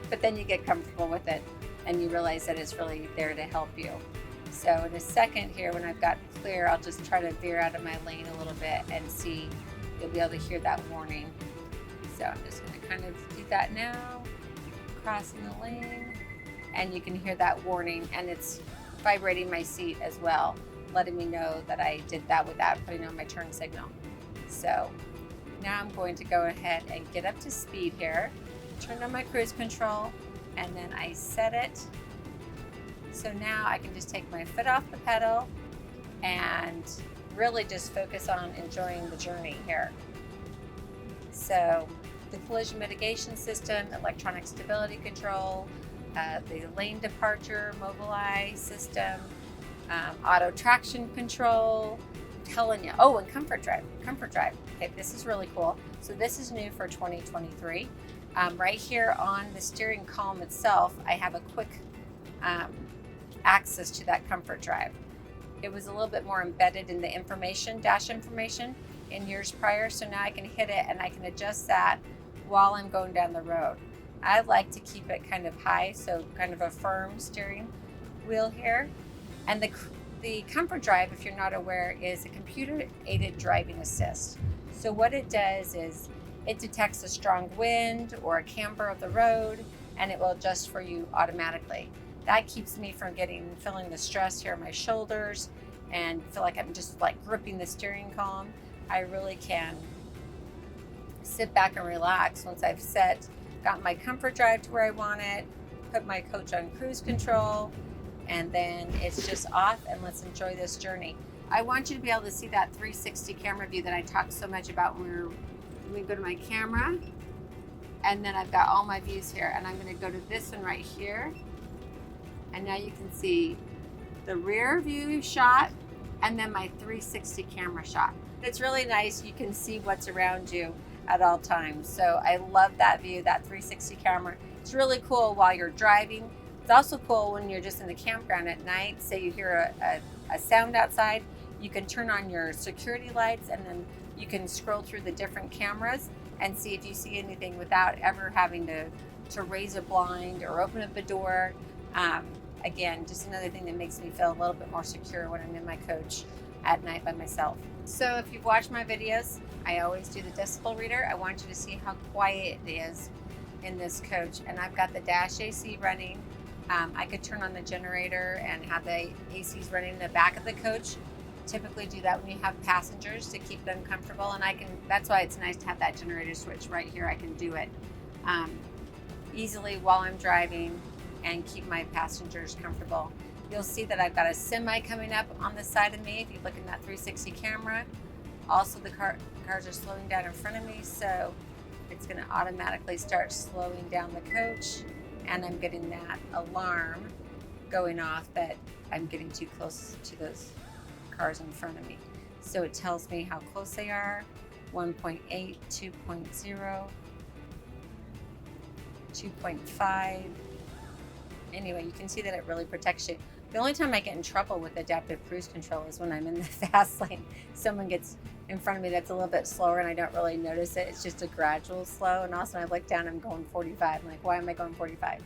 But then you get comfortable with it and you realize that it's really there to help you. So in a second here, when I've got clear, I'll just try to veer out of my lane a little bit and see, you'll be able to hear that warning. So I'm just going to kind of do that now, crossing the lane, and you can hear that warning, and it's vibrating my seat as well, letting me know that I did that without putting on my turn signal. So now I'm going to go ahead and get up to speed here, turn on my cruise control, and then I set it. So now I can just take my foot off the pedal and really just focus on enjoying the journey here. So the collision mitigation system, electronic stability control, the lane departure, MobileEye system, auto traction control, I'm telling you. Oh, and comfort drive. Okay, this is really cool. So this is new for 2023. Right here on the steering column itself, I have a quick access to that comfort drive. It was a little bit more embedded in the dash information in years prior. So now I can hit it and I can adjust that while I'm going down the road. I like to keep it kind of high, so kind of a firm steering wheel here. And the comfort drive, if you're not aware, is a computer-aided driving assist. So what it does is it detects a strong wind or a camber of the road, and it will adjust for you automatically. That keeps me from feeling the stress here in my shoulders and feel like I'm just like gripping the steering column. I really can sit back and relax once I've got my comfort drive to where I want it, put my coach on cruise control, and then it's just off, and let's enjoy this journey. I want you to be able to see that 360 camera view that I talked so much about when we go to my camera, and then I've got all my views here, and I'm going to go to this one right here, and now you can see the rear view shot and then my 360 camera shot. It's really nice. You can see what's around you at all times. So I love that view, that 360 camera. It's really cool while you're driving. It's also cool when you're just in the campground at night. Say you hear a sound outside, you can turn on your security lights, and then you can scroll through the different cameras and see if you see anything without ever having to raise a blind or open up a door. Again, just another thing that makes me feel a little bit more secure when I'm in my coach at night by myself. So if you've watched my videos, I always do the decibel reader. I want you to see how quiet it is in this coach. And I've got the dash AC running. I could turn on the generator and have the ACs running in the back of the coach. Typically do that when you have passengers to keep them comfortable. And that's why it's nice to have that generator switch right here. I can do it easily while I'm driving and keep my passengers comfortable. You'll see that I've got a semi coming up on the side of me if you look in that 360 camera. Also, the cars are slowing down in front of me, so it's going to automatically start slowing down the coach, and I'm getting that alarm going off that I'm getting too close to those cars in front of me. So it tells me how close they are: 1.8, 2.0, 2.5. Anyway, you can see that it really protects you. The only time I get in trouble with adaptive cruise control is when I'm in the fast lane. Someone gets in front of me that's a little bit slower and I don't really notice it. It's just a gradual slow, and also I look down, I'm going 45. I'm like, why am I going 45?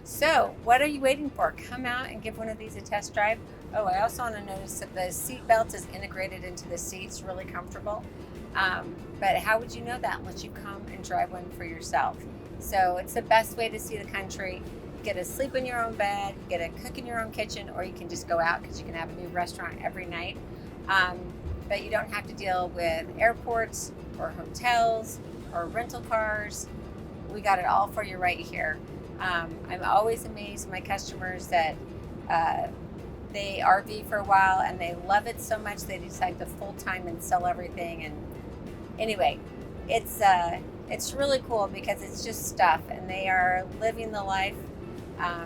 So what are you waiting for? Come out and give one of these a test drive. Oh, I also want to notice that the seat belt is integrated into the seats, really comfortable. But how would you know that unless you come and drive one for yourself? So it's the best way to see the country. Get to sleep in your own bed, get to cook in your own kitchen, or you can just go out because you can have a new restaurant every night. But you don't have to deal with airports or hotels or rental cars. We got it all for you right here. I'm always amazed at my customers that they RV for a while and they love it so much they decide to full time and sell everything. And anyway, it's really cool because it's just stuff, and they are living the life.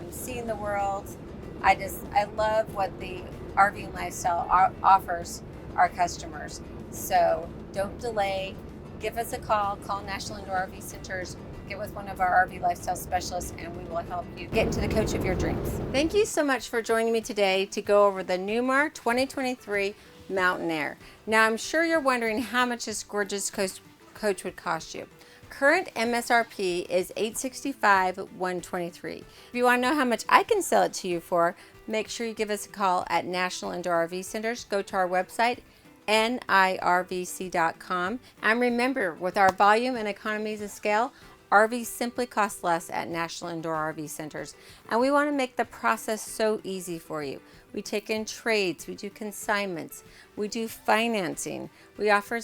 Seeing the world. I love what the RV lifestyle offers our customers. So don't delay. Give us a call. Call National Indoor RV Centers. Get with one of our RV lifestyle specialists, and we will help you get into the coach of your dreams. Thank you so much for joining me today to go over the Newmar 2023 Mountain Aire. Now, I'm sure you're wondering how much this gorgeous coach would cost you. Current MSRP is $865,123. If you want to know how much I can sell it to you for, make sure you give us a call at National Indoor RV Centers. Go to our website, NIRVC.com. And remember, with our volume and economies of scale, RVs simply cost less at National Indoor RV Centers. And we want to make the process so easy for you. We take in trades, we do consignments, we do financing, we offer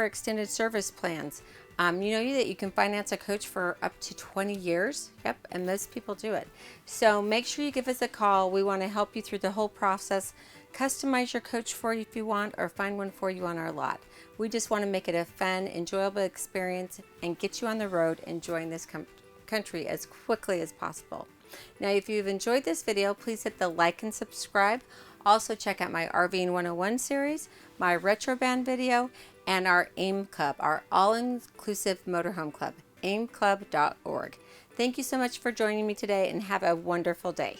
extended service plans. You know that you can finance a coach for up to 20 years? Yep, and most people do it. So make sure you give us a call. We want to help you through the whole process, customize your coach for you if you want, or find one for you on our lot. We just want to make it a fun, enjoyable experience and get you on the road enjoying this country as quickly as possible. Now, if you've enjoyed this video, please hit the like and subscribe. Also, check out my RVing 101 series, my retro band video, and our AIM Club, our all-inclusive motorhome club, aimclub.org. Thank you so much for joining me today, and have a wonderful day.